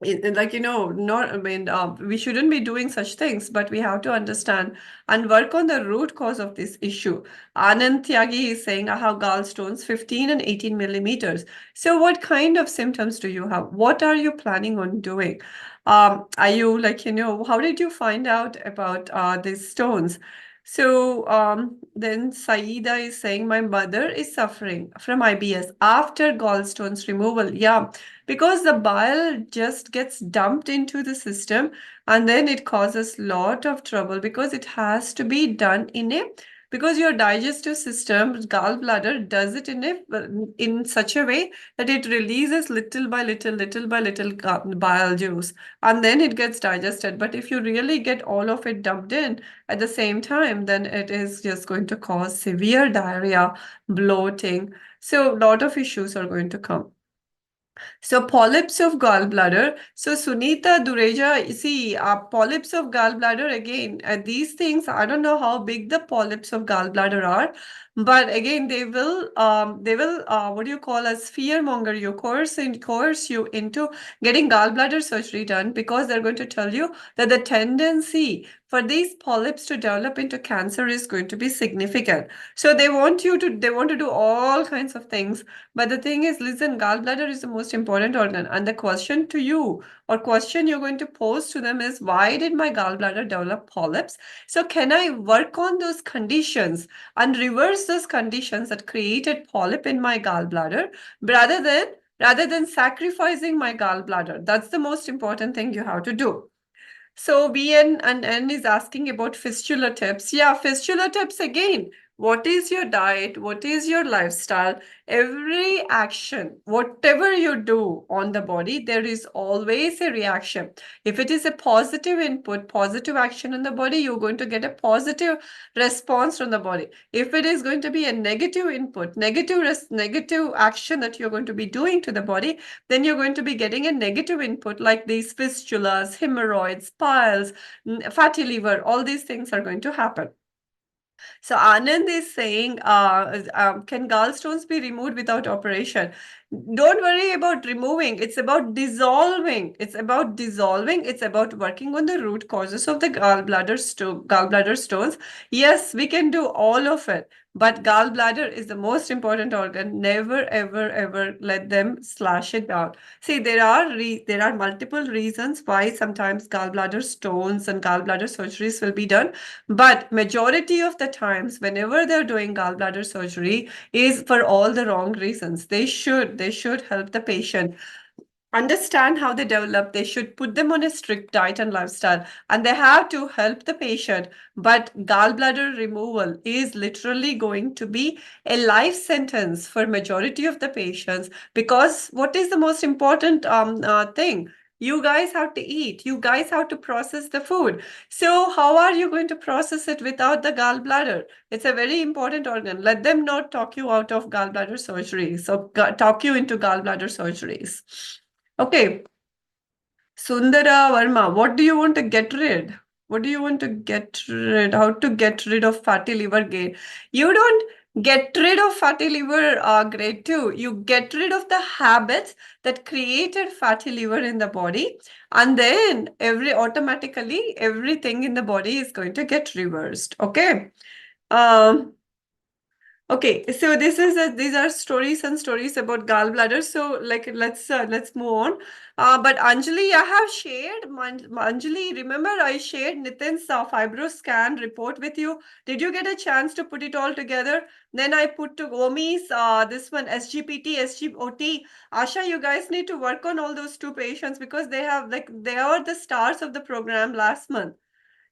Speaker 3: like not, I mean, we shouldn't be doing such things, but we have to understand and work on the root cause of this issue. Anand Tyagi is saying, I have gallstones 15 and 18 millimeters. So what kind of symptoms do you have? What are you planning on doing? Are you like, how did you find out about these stones? So then Saida is saying, my mother is suffering from IBS after gallstones removal. Yeah, because the bile just gets dumped into the system, and then it causes lot of trouble because it has to be done in a, because your digestive system, gallbladder, does it in such a way that it releases little by little bile juice, and then it gets digested. But if you really get all of it dumped in at the same time, then it is just going to cause severe diarrhea, bloating. So a lot of issues are going to come. So polyps of gallbladder. So Sunita Dureja, you see, polyps of gallbladder again. These things, I don't know how big the polyps of gallbladder are, but again, what do you call as fear monger you, coerce you into getting gallbladder surgery done, because they're going to tell you that the tendency for these polyps to develop into cancer is going to be significant. So they want to do all kinds of things. But the thing is, listen, gallbladder is the most important organ. And the question to you, or question you're going to pose to them, is why did my gallbladder develop polyps? So can I work on those conditions and reverse those conditions that created polyp in my gallbladder, rather than sacrificing my gallbladder? That's the most important thing you have to do. So BN and N is asking about fistula tips. Yeah, fistula tips again. What is your diet? What is your lifestyle? Every action, whatever you do on the body, there is always a reaction. If it is a positive input, positive action in the body, you're going to get a positive response from the body. If it is going to be a negative input, negative action that you're going to be doing to the body, then you're going to be getting a negative input like these fistulas, hemorrhoids, piles, fatty liver, all these things are going to happen. So Anand is saying, can gallstones be removed without operation? Don't worry about removing. It's about dissolving. It's about dissolving. It's about working on the root causes of the gallbladder stones. Yes, we can do all of it. But gallbladder is the most important organ. Never, ever, ever let them slash it down. See, there are multiple reasons why sometimes gallbladder stones and gallbladder surgeries will be done. But majority of the times, whenever they're doing gallbladder surgery, is for all the wrong reasons. They should help the patient understand how they develop. They should put them on a strict diet and lifestyle, and they have to help the patient. But gallbladder removal is literally going to be a life sentence for majority of the patients, because what is the most important thing? You guys have to eat. You guys have to process the food. So how are you going to process it without the gallbladder? It's a very important organ. Let them not talk you out of gallbladder surgery. So talk you into gallbladder surgeries. Okay, Sundara Verma, what do you want to get rid? What do you want to get rid? How to get rid of fatty liver gain? You don't get rid of fatty liver grade 2. You get rid of the habits that created fatty liver in the body, and then automatically everything in the body is going to get reversed. Okay. Um, Okay, so these are stories and stories about gallbladder. So like let's move on. But Anjali, I have shared Anjali. Remember, I shared Nitin's fibro scan report with you. Did you get a chance to put it all together? Then I put to Gomi's this one SGPT, SGOT. Asha, you guys need to work on all those two patients because they are the stars of the program last month.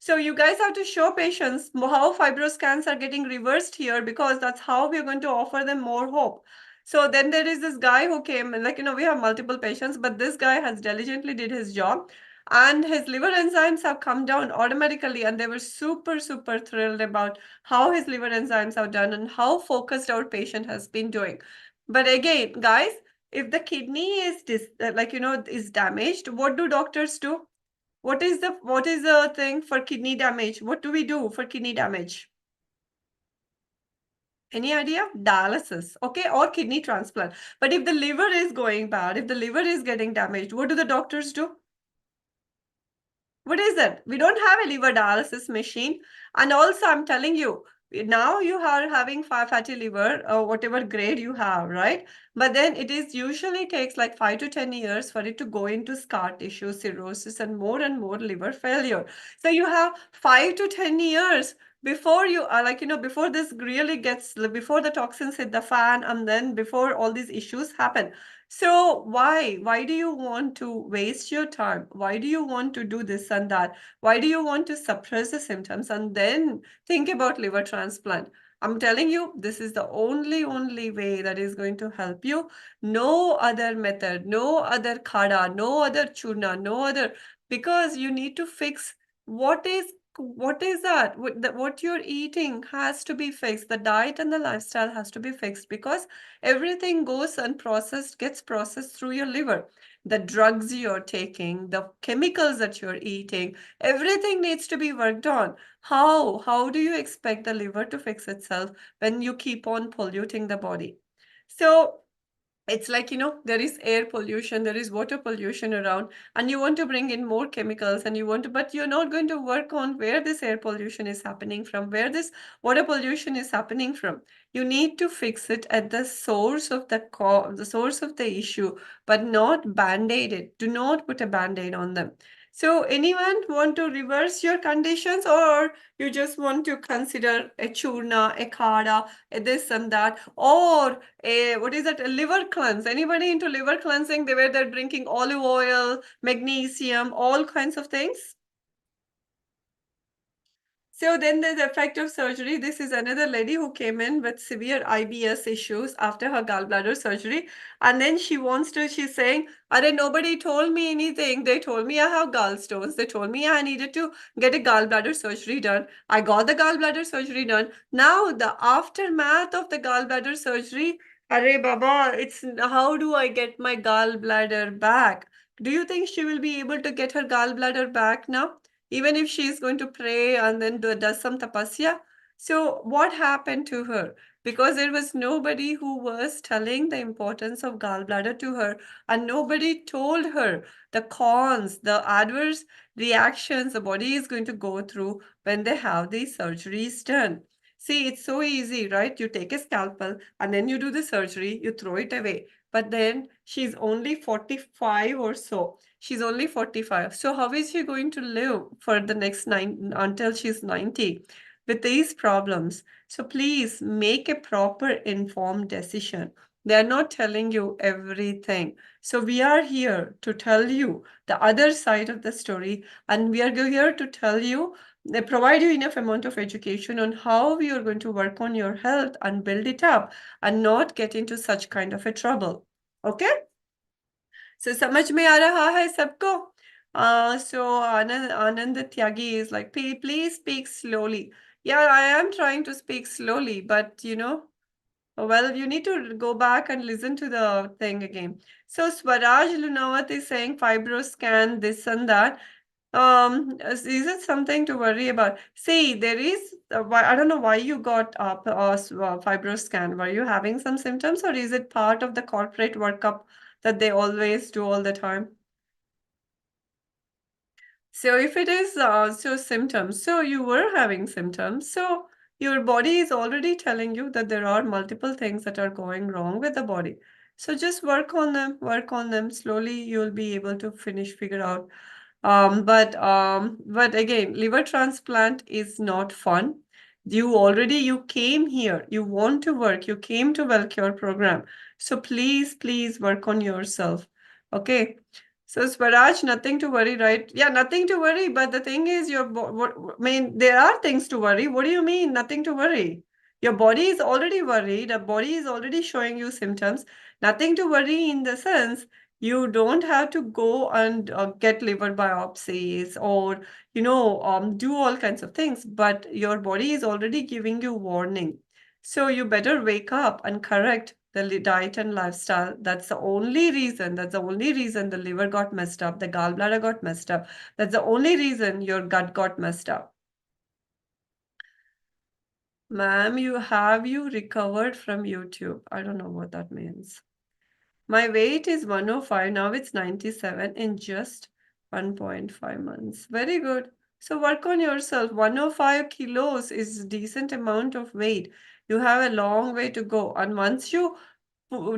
Speaker 3: So you guys have to show patients how fibroscans are getting reversed here, because that's how we're going to offer them more hope. So then there is this guy who came, and we have multiple patients, but this guy has diligently did his job. and his liver enzymes have come down automatically, and they were super, super thrilled about how his liver enzymes have done and how focused our patient has been doing. But again, guys, if the kidney is is damaged, what do doctors do? What is the thing for kidney damage? What do we do for kidney damage? Any idea? Dialysis, okay, or kidney transplant. But if the liver is going bad, if the liver is getting damaged, what do the doctors do? What is it? We don't have a liver dialysis machine. And also, I'm telling you, now you are having fatty liver or whatever grade you have, right? But then it is usually takes like 5 to 10 years for it to go into scar tissue, cirrhosis, and more liver failure. So you have 5 to 10 years before you are before this really gets, before the toxins hit the fan, and then before all these issues happen. So why do you want to waste your time? Why do you want to do this and that? Why do you want to suppress the symptoms and then think about liver transplant? I'm telling you, this is the only way that is going to help you. No other method, no other khada, no other churna, no other, because you need to fix what is that? What you're eating has to be fixed. The diet and the lifestyle has to be fixed, because everything goes unprocessed, gets processed through your liver. The drugs you're taking, the chemicals that you're eating, everything needs to be worked on. How do you expect the liver to fix itself when you keep on polluting the body? So it's like, there is air pollution, there is water pollution around, and you want to bring in more chemicals, and you want to, but you're not going to work on where this air pollution is happening from, where this water pollution is happening from. You need to fix it at the source of the source of the issue, but not band-aid it. Do not put a band-aid on them. So anyone want to reverse your conditions, or you just want to consider a churna, a khada, a this and that, or a what is it, a liver cleanse? Anybody into liver cleansing? They're drinking olive oil, magnesium, all kinds of things. So then there's the effect of surgery. This is another lady who came in with severe IBS issues after her gallbladder surgery. And then she's saying, nobody told me anything. They told me I have gallstones. They told me I needed to get a gallbladder surgery done. I got the gallbladder surgery done. Now the aftermath of the gallbladder surgery, Arey Baba, it's how do I get my gallbladder back? Do you think she will be able to get her gallbladder back now? Even if she is going to pray and then does some tapasya. So what happened to her? Because there was nobody who was telling the importance of gallbladder to her, and nobody told her the cons, the adverse reactions the body is going to go through when they have these surgeries done. See, it's so easy, right? You take a scalpel and then you do the surgery, you throw it away. But then she's only 45 or so. She's only 45. So how is she going to live for the next until she's 90 with these problems? So please make a proper informed decision. They're not telling you everything. So we are here to tell you the other side of the story, and we are here to tell you, they provide you enough amount of education on how you are going to work on your health and build it up and not get into such kind of a trouble. Okay? So समझ में आ रहा है सबको? So Anand Tyagi is like, please speak slowly. Yeah, I am trying to speak slowly, but well, you need to go back and listen to the thing again. So Swaraj Lunawat is saying fibroscan, this and that. Is it something to worry about? See, there is, I don't know why you got fibroscan. Were you having some symptoms, or is it part of the corporate workup that they always do all the time? So if it is symptoms, so you were having symptoms, so your body is already telling you that there are multiple things that are going wrong with the body. So just work on them slowly. You'll be able to figure out. But again, liver transplant is not fun. You came here, you want to work, you came to Wellcure program. So please work on yourself. Okay. So Swaraj, nothing to worry, right? Yeah, nothing to worry. But the thing is, I mean, there are things to worry. What do you mean, nothing to worry? Your body is already worried. The body is already showing you symptoms. Nothing to worry in the sense, You don't have to go and get liver biopsies or, do all kinds of things, but your body is already giving you warning. So you better wake up and correct the diet and lifestyle. That's the only reason the liver got messed up, the gallbladder got messed up. That's the only reason your gut got messed up. Ma'am, you recovered from YouTube? I don't know what that means. My weight is 105. Now it's 97 in just 1.5 months. Very good. So work on yourself. 105 kilos is a decent amount of weight. You have a long way to go. And once you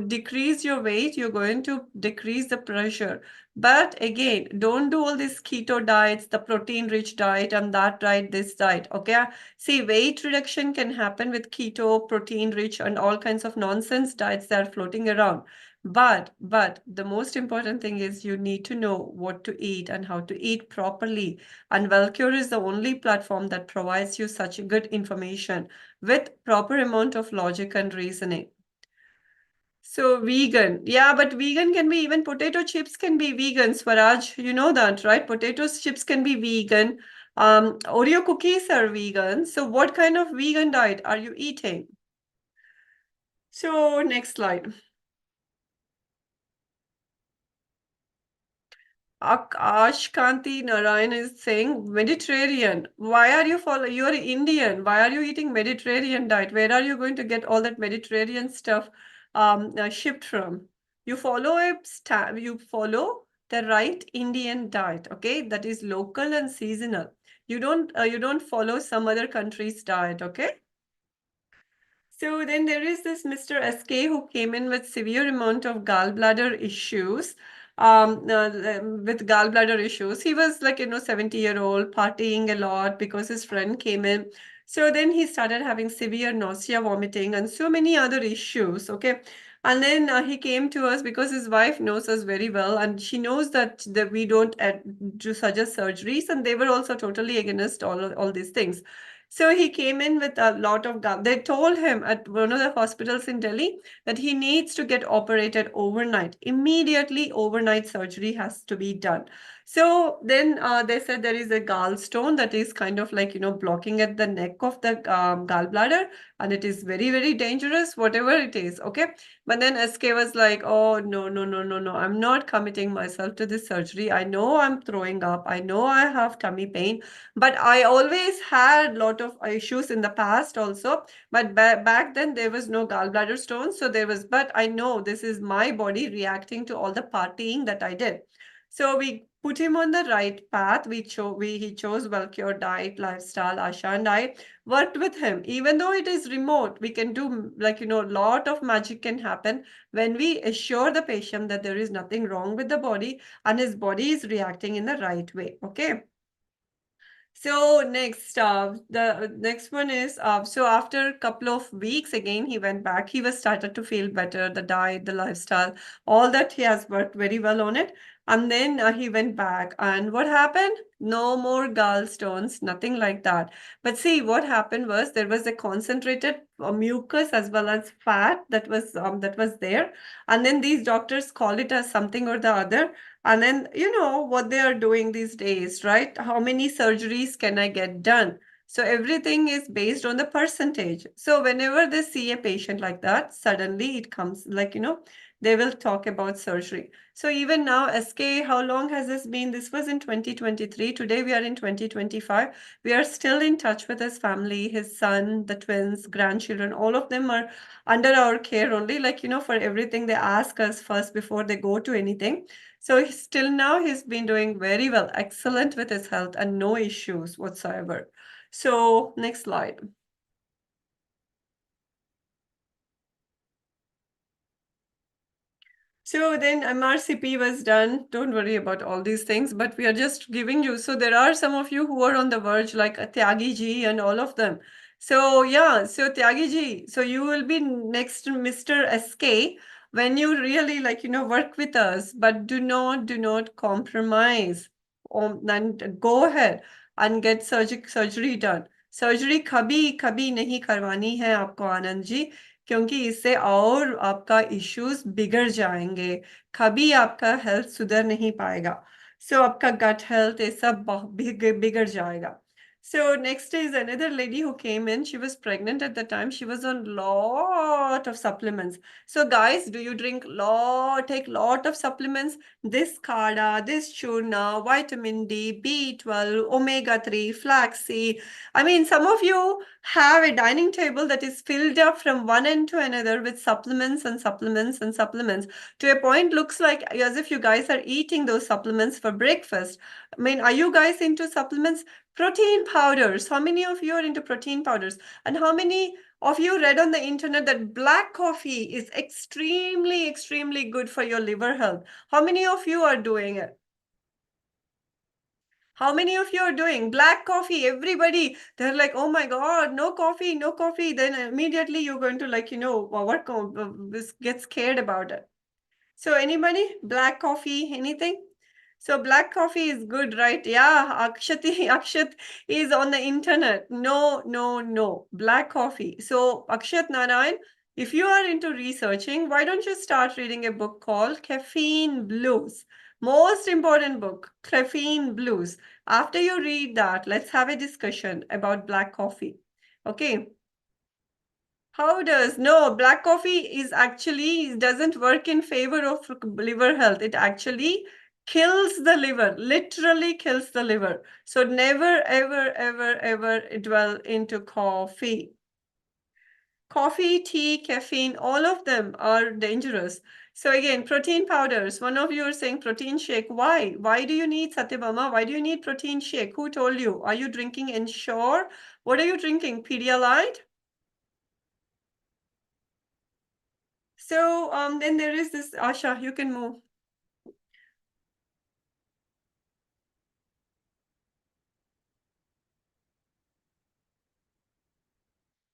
Speaker 3: decrease your weight, you're going to decrease the pressure. But again, don't do all these keto diets, the protein rich diet, and that diet, this diet. Okay. See, weight reduction can happen with keto, protein rich, and all kinds of nonsense diets that are floating around. But the most important thing is you need to know what to eat and how to eat properly. And Wellcure is the only platform that provides you such good information with proper amount of logic and reasoning. So vegan. Yeah, but vegan can be even potato chips can be vegan, Swaraj. You know that, right? Potato chips can be vegan. Oreo cookies are vegan. So what kind of vegan diet are you eating? So next slide. Akash Kanti Narayan is saying Mediterranean. Why are you you're Indian. Why are you eating Mediterranean diet? Where are you going to get all that Mediterranean stuff shipped from? You follow you follow the right Indian diet, okay? That is local and seasonal. You don't follow some other country's diet, okay? So then there is this Mr. SK who came in with severe amount of gallbladder issues. With gallbladder issues, he was like 70-year-old partying a lot because his friend came in. So then he started having severe nausea, vomiting, and so many other issues. Okay. And then he came to us because his wife knows us very well, and she knows that we don't do suggest surgeries, and they were also totally against all these things. So he came in with a lot of gum. They told him at one of the hospitals in Delhi that he needs to get operated overnight. Immediately, overnight surgery has to be done. So then they said there is a gallstone that is kind of like, blocking at the neck of the gallbladder, and it is very, very dangerous, whatever it is. Okay. But then SK was like, oh, no, no, no, no, no. I'm not committing myself to this surgery. I know I'm throwing up. I know I have tummy pain. But I always had a lot of issues in the past also. But back then there was no gallbladder stones. So there was, but I know this is my body reacting to all the partying that I did. So we put him on the right path. He chose Wellcure diet, lifestyle, Asha, and I worked with him. Even though it is remote, we can do like, a lot of magic can happen when we assure the patient that there is nothing wrong with the body and his body is reacting in the right way. Okay. So next, the next one is so after a couple of weeks again he went back. He was started to feel better. The diet, the lifestyle, all that he has worked very well on it. And then he went back, and what happened? No more gallstones, nothing like that. But see, what happened was there was a concentrated mucus as well as fat that was there, and then these doctors call it as something or the other. And then, what they are doing these days, right? How many surgeries can I get done? So everything is based on the percentage. So whenever they see a patient like that, suddenly it comes like, they will talk about surgery. So even now, SK, how long has this been? This was in 2023. Today we are in 2025. We are still in touch with his family, his son, the twins, grandchildren, all of them are under our care only. Like, for everything they ask us first before they go to anything. So still now he's been doing very well, excellent with his health and no issues whatsoever. So next slide. So then MRCP was done. Don't worry about all these things, but we are just giving you. So there are some of you who are on the verge, like Tyagi ji and all of them. So yeah, so Tyagi ji, so you will be next to Mr. SK when you really like, work with us, but do not compromise. And go ahead and get surgery done. Surgery कभी कभी नहीं करवानी है आपको आनंद जी. क्योंकि इससे और आपका इश्यूज बिगड़ जाएंगे, कभी आपका हेल्थ सुधर नहीं पाएगा। सो आपका गट हेल्थ ये सब बिगड़ जाएगा। So next is another lady who came in. She was pregnant at the time. She was on lot of supplements. So guys, do you take lot of supplements? This Kada, this Churna, vitamin D, B12, omega-3, flaxseed. I mean, some of you have a dining table that is filled up from one end to another with supplements and supplements and supplements. To a point, looks like as if you guys are eating those supplements for breakfast. I mean, are you guys into supplements? Protein powders. How many of you are into protein powders? And how many of you read on the internet that black coffee is extremely, extremely good for your liver health? How many of you are doing it? How many of you are doing black coffee? Everybody, they're like, oh my God, no coffee, no coffee. Then immediately you're going to get scared about it. So anybody, black coffee, anything? So black coffee is good, right? Yeah, Akshat is on the internet. No, no, no. Black coffee. So Akshat Narayan, if you are into researching, why don't you start reading a book called Caffeine Blues? Most important book, Caffeine Blues. After you read that, let's have a discussion about black coffee. Okay. How does? No, black coffee is actually doesn't work in favor of liver health. It actually kills the liver, literally kills the liver. So never, ever, ever, ever dwell into coffee. Coffee, tea, caffeine, all of them are dangerous. So again, protein powders. One of you are saying protein shake. Why? Why do you need Satyabama? Why do you need protein shake? Who told you? Are you drinking Ensure? What are you drinking? Pedialyte? So then there is this, Asha, you can move.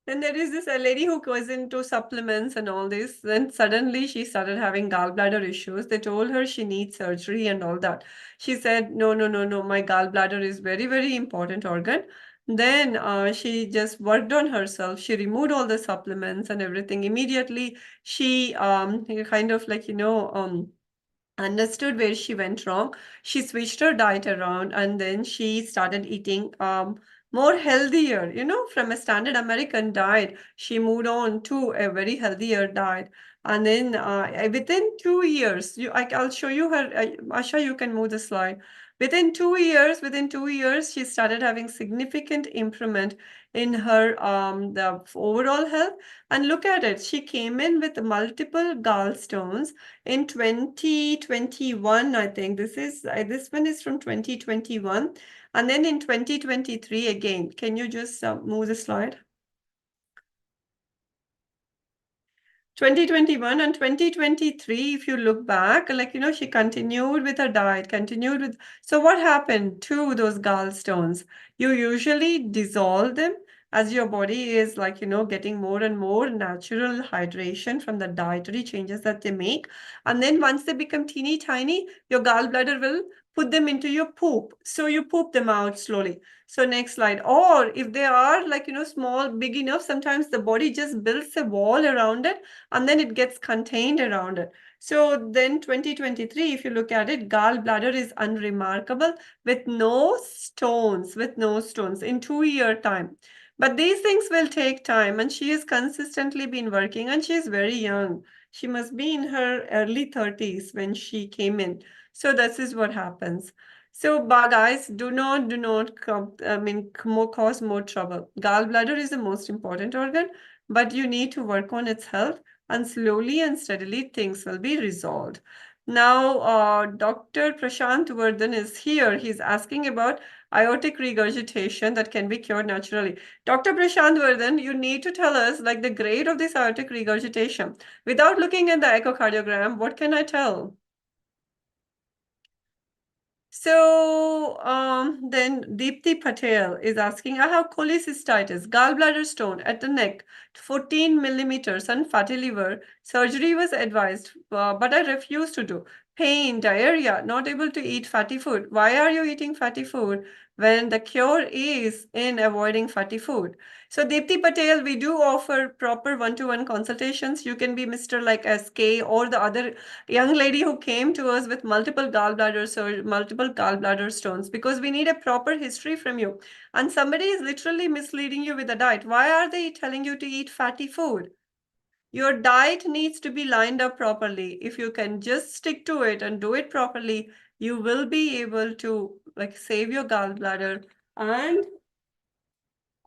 Speaker 3: Then there is this a lady who goes into supplements and all this. Then suddenly she started having gallbladder issues. They told her she needs surgery and all that. She said, no, no, no, no, my gallbladder is very, very important organ. Then she just worked on herself. She removed all the supplements and everything. Immediately, she kind of understood where she went wrong. She switched her diet around and then she started eating more healthier, from a standard American diet. She moved on to a very healthier diet. And then within 2 years, I'll show you her. Asha, you can move the slide. Within 2 years, she started having significant improvement in her the overall health. And look at it, she came in with multiple gallstones in 2021. I think this one is from 2021, and then in 2023 again. Can you just move the slide? 2021 and 2023, if you look back, she continued with her diet, continued with. So what happened to those gallstones? You usually dissolve them as your body is getting more and more natural hydration from the dietary changes that they make. And then once they become teeny tiny, your gallbladder will put them into your poop. So you poop them out slowly. So next slide. Or if they are small, big enough, sometimes the body just builds a wall around it and then it gets contained around it. So then 2023, if you look at it, gallbladder is unremarkable with no stones, in 2 year time. But these things will take time, and she has consistently been working, and she is very young. She must be in her early 30s when she came in. So this is what happens. So, guys, do not cause more trouble. Gallbladder is the most important organ, but you need to work on its health, and slowly and steadily things will be resolved. Now, Dr. Prashant Vardhan is here. He's asking about aortic regurgitation that can be cured naturally. Dr. Prashant Vardhan, you need to tell us the grade of this aortic regurgitation. Without looking at the echocardiogram, what can I tell? So then Deepthi Patel is asking, I have cholecystitis, gallbladder stone at the neck, 14 millimeters and fatty liver. Surgery was advised, but I refuse to do. pain, diarrhea, not able to eat fatty food. Why are you eating fatty food when the cure is in avoiding fatty food? So, Deepti Patel, we do offer proper one-to-one consultations. You can be Mr. like SK or the other young lady who came to us with multiple gallbladders or multiple gallbladder stones, because we need a proper history from you. And somebody is literally misleading you with a diet. Why are they telling you to eat fatty food? Your diet needs to be lined up properly. If you can just stick to it and do it properly, you will be able to like save your gallbladder,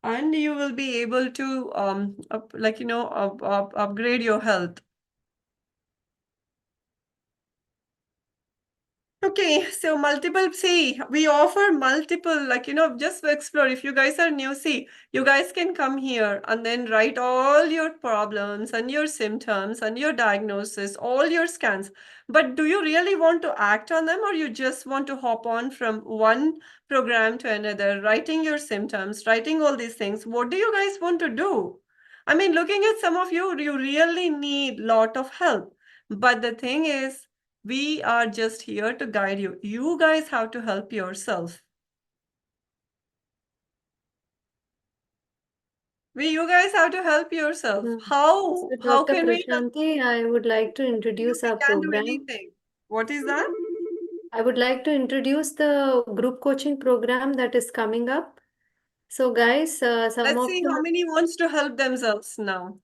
Speaker 3: and you will be able to upgrade your health. Okay, so multiple, see, we offer multiple, just to explore. If you guys are new, see, you guys can come here and then write all your problems and your symptoms and your diagnosis, all your scans. But do you really want to act on them, or you just want to hop on from one program to another, writing your symptoms, writing all these things? What do you guys want to do? I mean, looking at some of you, you really need lot of help. But the thing is, we are just here to guide you. You guys have to help yourself. You guys have to help yourself.
Speaker 1: Mm.
Speaker 3: How?
Speaker 1: So,
Speaker 3: How
Speaker 1: Dr.
Speaker 3: can we help
Speaker 1: Prashanti, I would like to
Speaker 3: you?
Speaker 1: introduce
Speaker 3: We
Speaker 1: our
Speaker 3: can do
Speaker 1: program.
Speaker 3: anything. What is that?
Speaker 1: I would like to introduce the group coaching program that is coming up. So, guys, some
Speaker 3: Let's
Speaker 1: of
Speaker 3: see
Speaker 1: you,
Speaker 3: how many wants to help themselves now.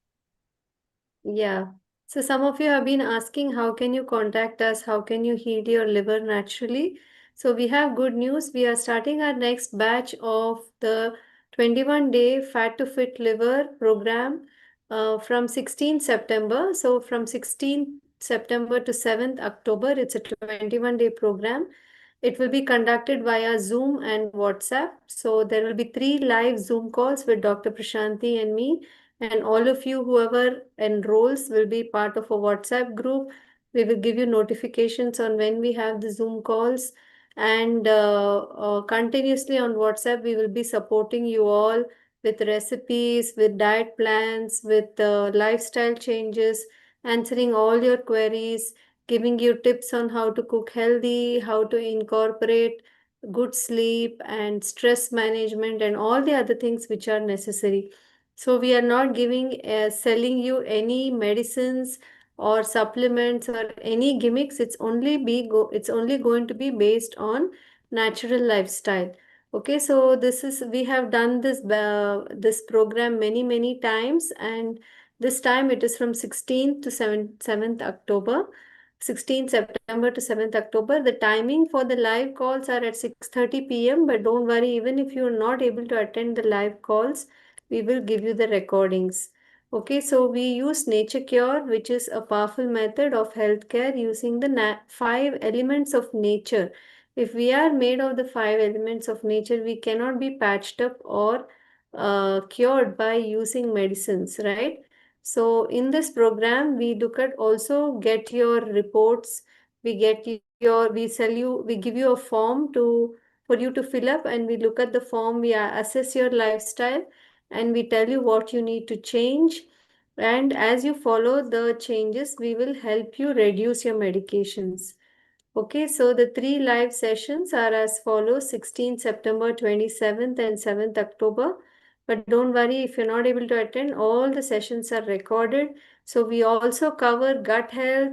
Speaker 1: yeah. So, some of you have been asking, how can you contact us? How can you heal your liver naturally? So, we have good news. We are starting our next batch of the 21-day Fat to Fit Liver program from 16th September. So, from 16th September to 7th October, it's a 21-day program. It will be conducted via Zoom and WhatsApp. So there will be 3 live Zoom calls with Dr. Prashanti and me. And all of you, whoever enrolls, will be part of a WhatsApp group. We will give you notifications on when we have the Zoom calls. And continuously on WhatsApp, we will be supporting you all with recipes, with diet plans, with lifestyle changes, answering all your queries, giving you tips on how to cook healthy, how to incorporate good sleep and stress management, and all the other things which are necessary. So we are not selling you any medicines or supplements or any gimmicks. It's only going to be based on natural lifestyle. Okay, so we have done this program many times, and this time it is from 16th to 7th October. 16th September to 7th October. The timing for the live calls are at 6:30 p.m. But don't worry, even if you're not able to attend the live calls, we will give you the recordings. Okay, so we use Nature Cure, which is a powerful method of healthcare using the 5 elements of nature. If we are made of the 5 elements of nature, we cannot be patched up or cured by using medicines, right? So in this program, we look at also get your reports. We sell you, we give you a form for you to fill up, and we look at the form. We assess your lifestyle, and we tell you what you need to change. And as you follow the changes, we will help you reduce your medications. Okay, so the 3 live sessions are as follows: 16th September, 27th, and 7th October. But don't worry, if you're not able to attend, all the sessions are recorded. So we also cover gut health,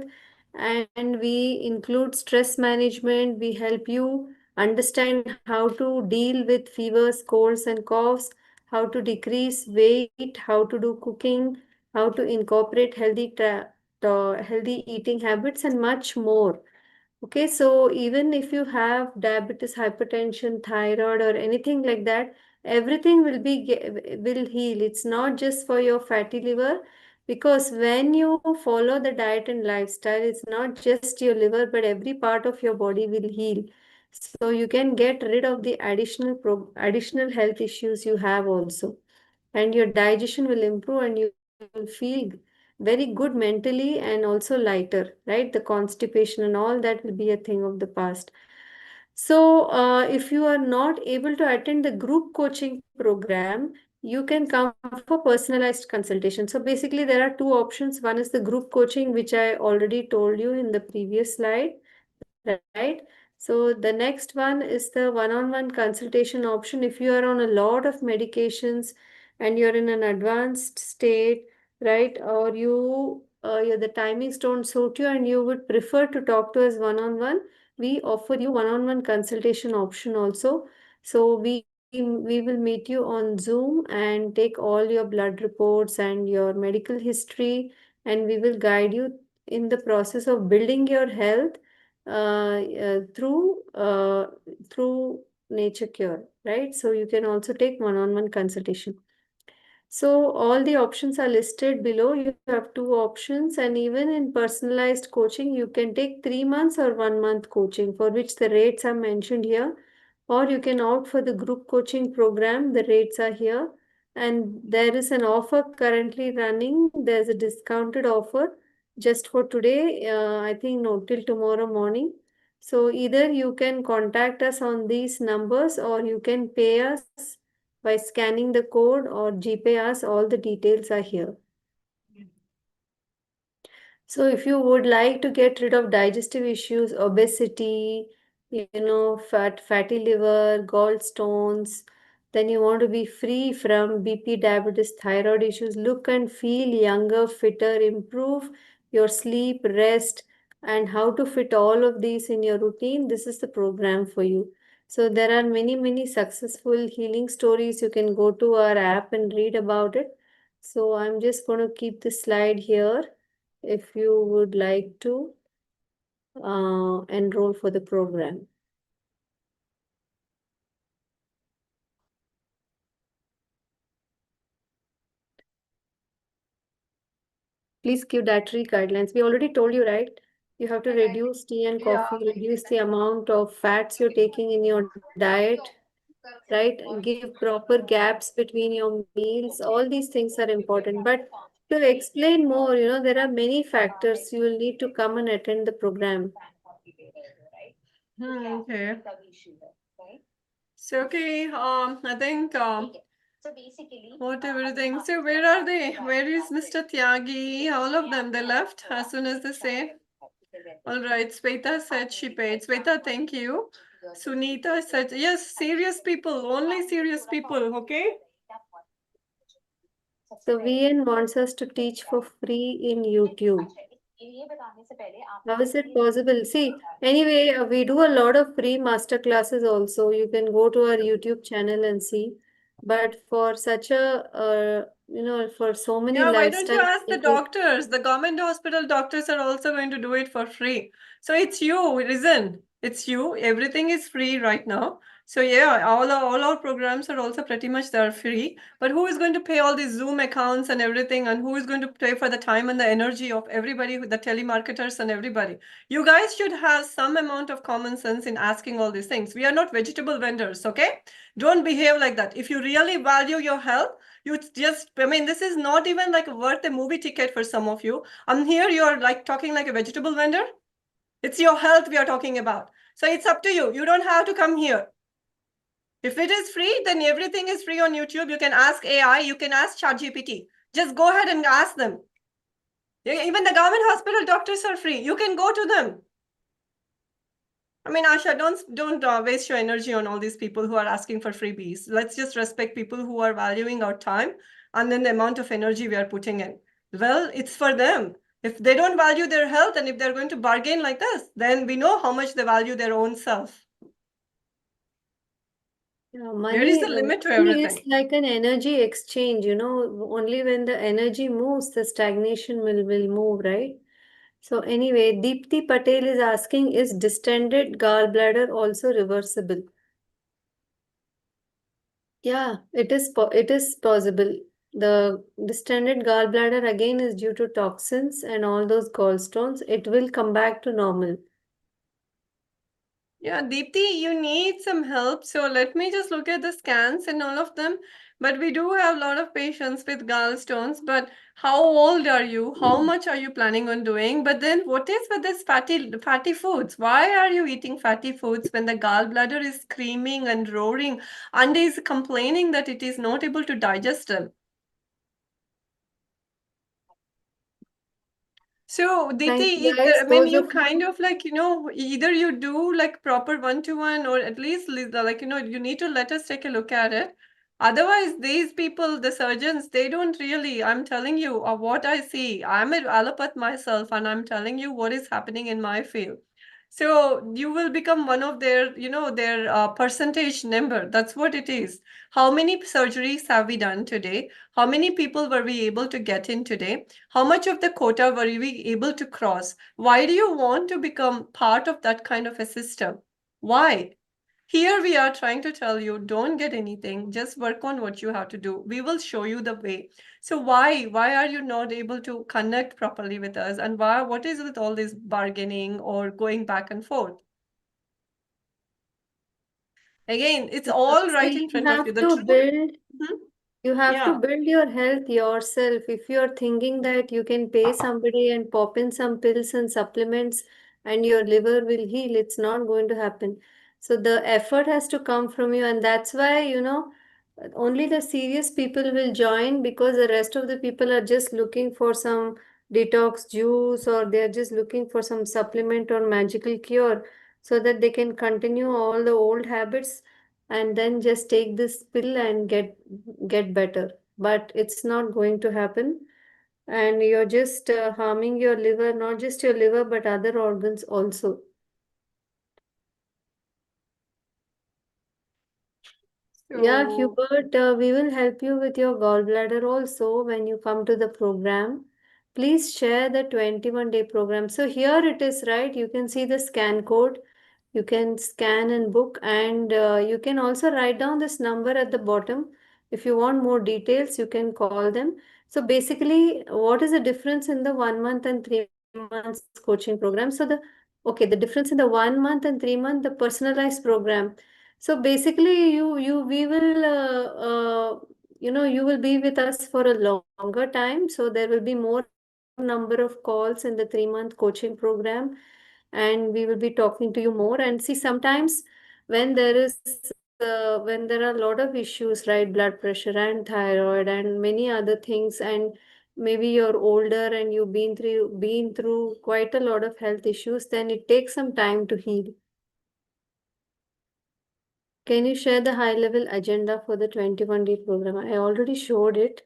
Speaker 1: and we include stress management. We help you understand how to deal with fevers, colds, and coughs, how to decrease weight, how to do cooking, how to incorporate healthy eating habits, and much more. Okay, so even if you have diabetes, hypertension, thyroid, or anything like that, everything will heal. It's not just for your fatty liver, because when you follow the diet and lifestyle, it's not just your liver, but every part of your body will heal. So you can get rid of the additional health issues you have also, and your digestion will improve, and you will feel very good mentally and also lighter, right? The constipation and all that will be a thing of the past. So, if you are not able to attend the group coaching program, you can come for personalized consultation. So, basically, there are 2 options. One is the group coaching, which I already told you in the previous slide. right? So the next one is the one-on-one consultation option. If you are on a lot of medications and you're in an advanced state, right, or the timings don't suit you and you would prefer to talk to us one-on-one, we offer you one-on-one consultation option also. So we will meet you on Zoom and take all your blood reports and your medical history, and we will guide you in the process of building your health through nature cure, right? So you can also take one-on-one consultation. So all the options are listed below. You have two options, and even in personalized coaching, you can take 3 months or 1 month coaching, for which the rates are mentioned here. Or you can opt for the group coaching program. The rates are here. And there is an offer currently running. There's a discounted offer just for today. I think no, till tomorrow morning. So either you can contact us on these numbers or you can pay us by scanning the code or GPay us. All the details are here. So if you would like to get rid of digestive issues, obesity, fatty liver, gallstones, then you want to be free from BP, diabetes, thyroid issues, look and feel younger, fitter, improve your sleep, rest, and how to fit all of these in your routine, this is the program for you. So there are many, many successful healing stories. You can go to our app and read about it. So I'm just going to keep the slide here if you would like to enroll for the program. Please give dietary guidelines. We already told you, right? You have to reduce tea and coffee, reduce the amount of fats you're taking in your diet, right? Give proper gaps between your meals. All these things are important. But to explain more, there are many factors. You will need to come and attend the program.
Speaker 3: Okay. So okay, I think what everything. So where are they? Where is Mr. Tyagi? All of them, they left as soon as they say. All right, Sweta said she paid. Sweta, thank you. Sunita said, yes, serious people, only serious people, okay?
Speaker 1: So VN wants us to teach for free in YouTube. How is it possible? See, anyway, we do a lot of free master classes also. You can go to our YouTube channel and see. But for such for so many
Speaker 3: Yeah, why don't you
Speaker 1: lifestyle
Speaker 3: ask the
Speaker 1: changes,
Speaker 3: doctors? The government hospital doctors are also going to do it for free. So it's you, it isn't. It's you. Everything is free right now. So yeah, all our programs are also pretty much they're free. But who is going to pay all these Zoom accounts and everything? And who is going to pay for the time and the energy of everybody, the telemarketers and everybody? You guys should have some amount of common sense in asking all these things. We are not vegetable vendors, okay? Don't behave like that. If you really value your health, you just, I mean, this is not even like worth a movie ticket for some of you. I'm here, you're like talking like a vegetable vendor. It's your health we are talking about. So it's up to you. You don't have to come here. If it is free, then everything is free on YouTube. You can ask AI, you can ask ChatGPT. Just go ahead and ask them. Even the government hospital doctors are free. You can go to them. I mean, Asha, don't waste your energy on all these people who are asking for freebies. Let's just respect people who are valuing our time and then the amount of energy we are putting in. Well, it's for them. If they don't value their health and if they're going to bargain like this, then we know how much they value their own self. There is a limit to
Speaker 1: money is
Speaker 3: everything.
Speaker 1: like an energy exchange, only when the energy moves, the stagnation will move, right? So anyway, Deepthi Patel is asking, is distended gallbladder also reversible? Yeah, it is possible. The distended gallbladder again is due to toxins and all those gallstones. It will come back to normal.
Speaker 3: Yeah, Deepthi, you need some help. So let me just look at the scans and all of them. But we do have a lot of patients with gallstones. But how old are you? How much are you planning on doing? But then what is with this fatty foods? Why are you eating fatty foods when the gallbladder is screaming and roaring and is complaining that it is not able to digest them? So,
Speaker 1: Thank
Speaker 3: Diti,
Speaker 1: you, guys.
Speaker 3: I mean,
Speaker 1: Those
Speaker 3: you
Speaker 1: of
Speaker 3: kind
Speaker 1: you.
Speaker 3: of like, either you do like proper one-to-one, or at least like, you need to let us take a look at it. Otherwise, these people, the surgeons, they don't really, I'm telling you, what I see. I'm an allopath myself, and I'm telling you what is happening in my field. So you will become one of their, their percentage number. That's what it is. How many surgeries have we done today? How many people were we able to get in today? How much of the quota were we able to cross? Why do you want to become part of that kind of a system? Why? Here we are trying to tell you, don't get anything, just work on what you have to do. We will show you the way. So why are you not able to connect properly with us? And what is with all this bargaining or going back and forth? Again, it's all right
Speaker 1: See,
Speaker 3: in front of you. The truth. Mhm.
Speaker 1: you have to
Speaker 3: Yeah.
Speaker 1: build your health yourself. If you're thinking that you can pay somebody and pop in some pills and supplements and your liver will heal, it's not going to happen. So the effort has to come from you, and that's why, only the serious people will join, because the rest of the people are just looking for some detox juice, or they're just looking for some supplement or magical cure so that they can continue all the old habits and then just take this pill and get better. But it's not going to happen, and you're just harming your liver, not just your liver but other organs also. Yeah,
Speaker 3: So
Speaker 1: Hubert, we will help you with your gallbladder also when you come to the program. Please share the 21-day program. So here it is, right? You can see the scan code. You can scan and book, and you can also write down this number at the bottom. If you want more details, you can call them. So basically, what is the difference in the 1 month and 3 months coaching program? The difference in the 1 month and 3 month, the personalized program. So basically, we will you will be with us for a longer time. So there will be more number of calls in the 3 month coaching program, and we will be talking to you more. And see, sometimes when there are a lot of issues, right, blood pressure and thyroid and many other things, and maybe you're older and you've been through quite a lot of health issues, then it takes some time to heal. Can you share the high level agenda for the 21-day program? I already showed it.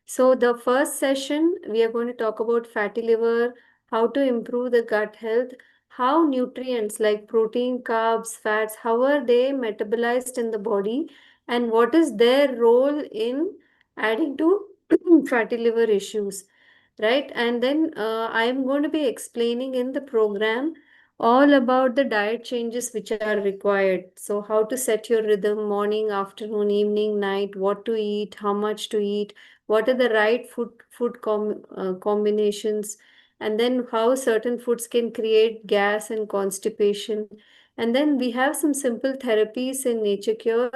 Speaker 1: So, the first session, we are going to talk about fatty liver, how to improve the gut health, how nutrients like protein, carbs, fats, how are they metabolized in the body, and what is their role in adding to fatty liver issues, right? And then I am going to be explaining in the program all about the diet changes which are required. So, how to set your rhythm morning, afternoon, evening, night, what to eat, how much to eat, what are the right food combinations, and then how certain foods can create gas and constipation. And then we have some simple therapies in nature cure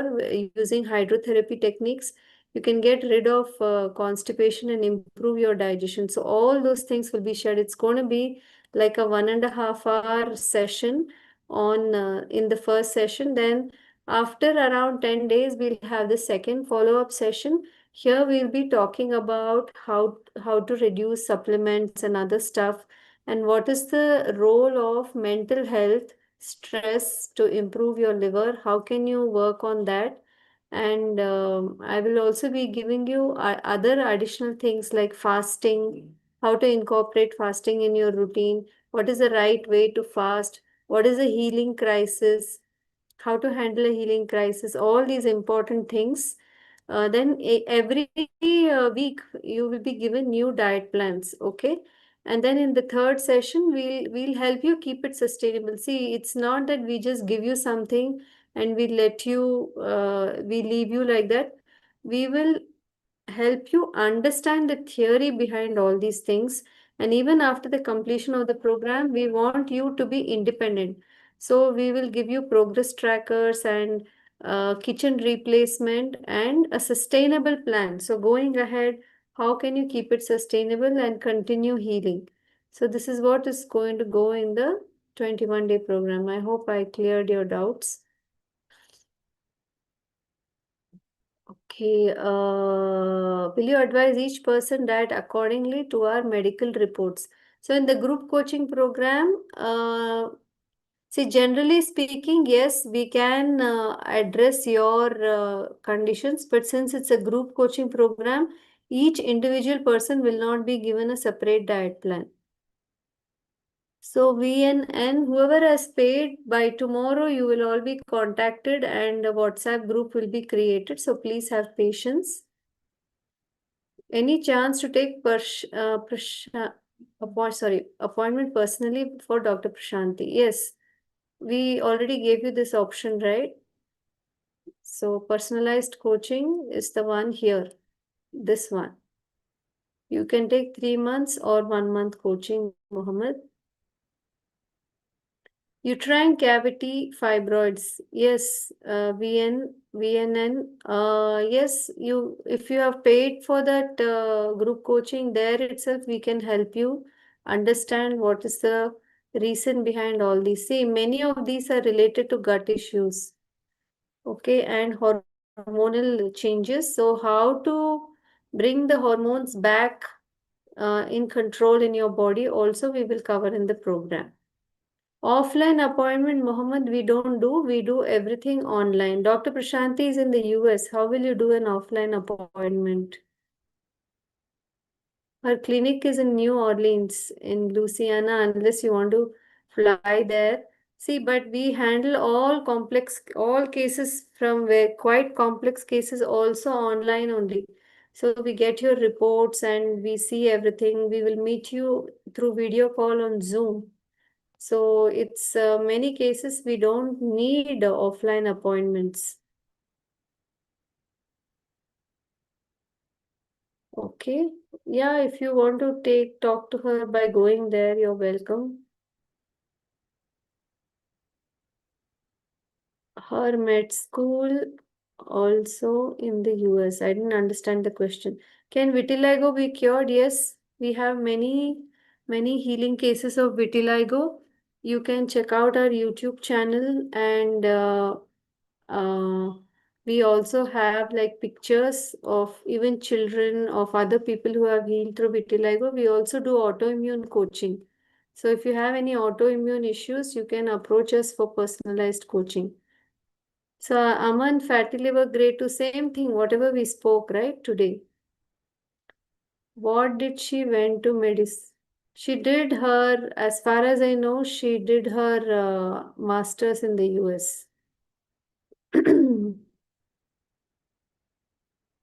Speaker 1: using hydrotherapy techniques. You can get rid of constipation and improve your digestion. So all those things will be shared. It's going to be like a 1.5 hour session on in the first session. Then after around 10 days, we'll have the second follow-up session. Here we'll be talking about how to reduce supplements and other stuff, and what is the role of mental health, stress to improve your liver. How can you work on that? And I will also be giving you other additional things like fasting, how to incorporate fasting in your routine, what is the right way to fast, what is a healing crisis, how to handle a healing crisis, all these important things. Every week you will be given new diet plans, okay? And then in the third session, we'll help you keep it sustainable. See, it's not that we just give you something and we leave you like that. We will help you understand the theory behind all these things. And even after the completion of the program, we want you to be independent. So we will give you progress trackers and kitchen replacement and a sustainable plan. So going ahead, how can you keep it sustainable and continue healing? So this is what is going to go in the 21-day program. I hope I cleared your doubts. Okay, will you advise each person diet accordingly to our medical reports? So in the group coaching program, see, generally speaking, yes, we can address your conditions, but since it's a group coaching program, each individual person will not be given a separate diet plan. So VNN, whoever has paid, by tomorrow you will all be contacted and a WhatsApp group will be created. So please have patience. Any chance to take appointment personally for Dr. Prashanti? Yes, we already gave you this option, right? So personalized coaching is the one here, this one. You can take 3 months or 1 month coaching, Mohammed. Uterine cavity fibroids. Yes, VNN. Yes, if you have paid for that group coaching, there itself we can help you understand what is the reason behind all these. See, many of these are related to gut issues, okay, and hormonal changes. So, how to bring the hormones back in control in your body, also we will cover in the program. Offline appointment, Mohammed, we do everything online. Dr. Prashanti is in the US. How will you do an offline appointment? Her clinic is in New Orleans, in Louisiana, unless you want to fly there. See, but we handle all cases from where quite complex cases also online only. So we get your reports and we see everything. We will meet you through video call on Zoom. So it's many cases we don't need offline appointments. Okay. Yeah, if you want to talk to her by going there, you're welcome. Her med school also in the US. I didn't understand the question. Can vitiligo be cured? Yes, we have many healing cases of vitiligo. You can check out our YouTube channel and we also have like pictures of even children of other people who have healed through vitiligo. We also do autoimmune coaching. So if you have any autoimmune issues, you can approach us for personalized coaching. So Aman, fatty liver grade 2, same thing, whatever we spoke, right, today. What did she went to medicine? She did her, as far as I know, she did her master's in the US.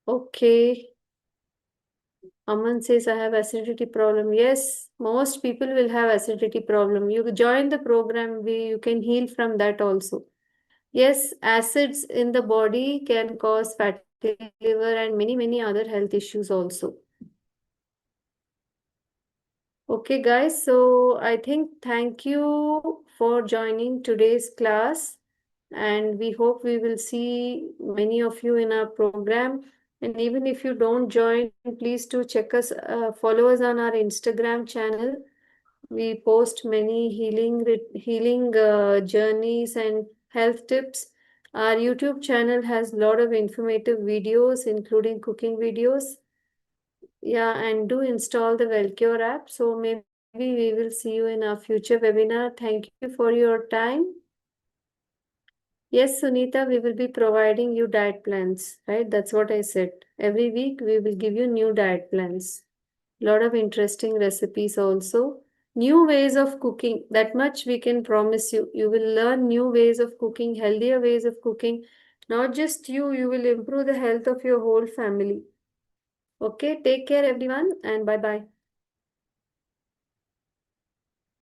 Speaker 1: Okay. Aman says I have acidity problem. Yes, most people will have acidity problem. You join the program, you can heal from that also. Yes, acids in the body can cause fatty liver and many other health issues also. Okay, guys, so I think thank you for joining today's class, and we hope we will see many of you in our program. And even if you don't join, please do check us, follow us on our Instagram channel. We post many healing journeys and health tips. Our YouTube channel has a lot of informative videos, including cooking videos. Yeah, and do install the Wellcure app. So maybe we will see you in a future webinar. Thank you for your time. Yes, Sunita, we will be providing you diet plans, right? That's what I said. Every week we will give you new diet plans. Lot of interesting recipes also. New ways of cooking. That much we can promise you. You will learn new ways of cooking, healthier ways of cooking. Not just you will improve the health of your whole family. Okay, take care everyone and bye bye.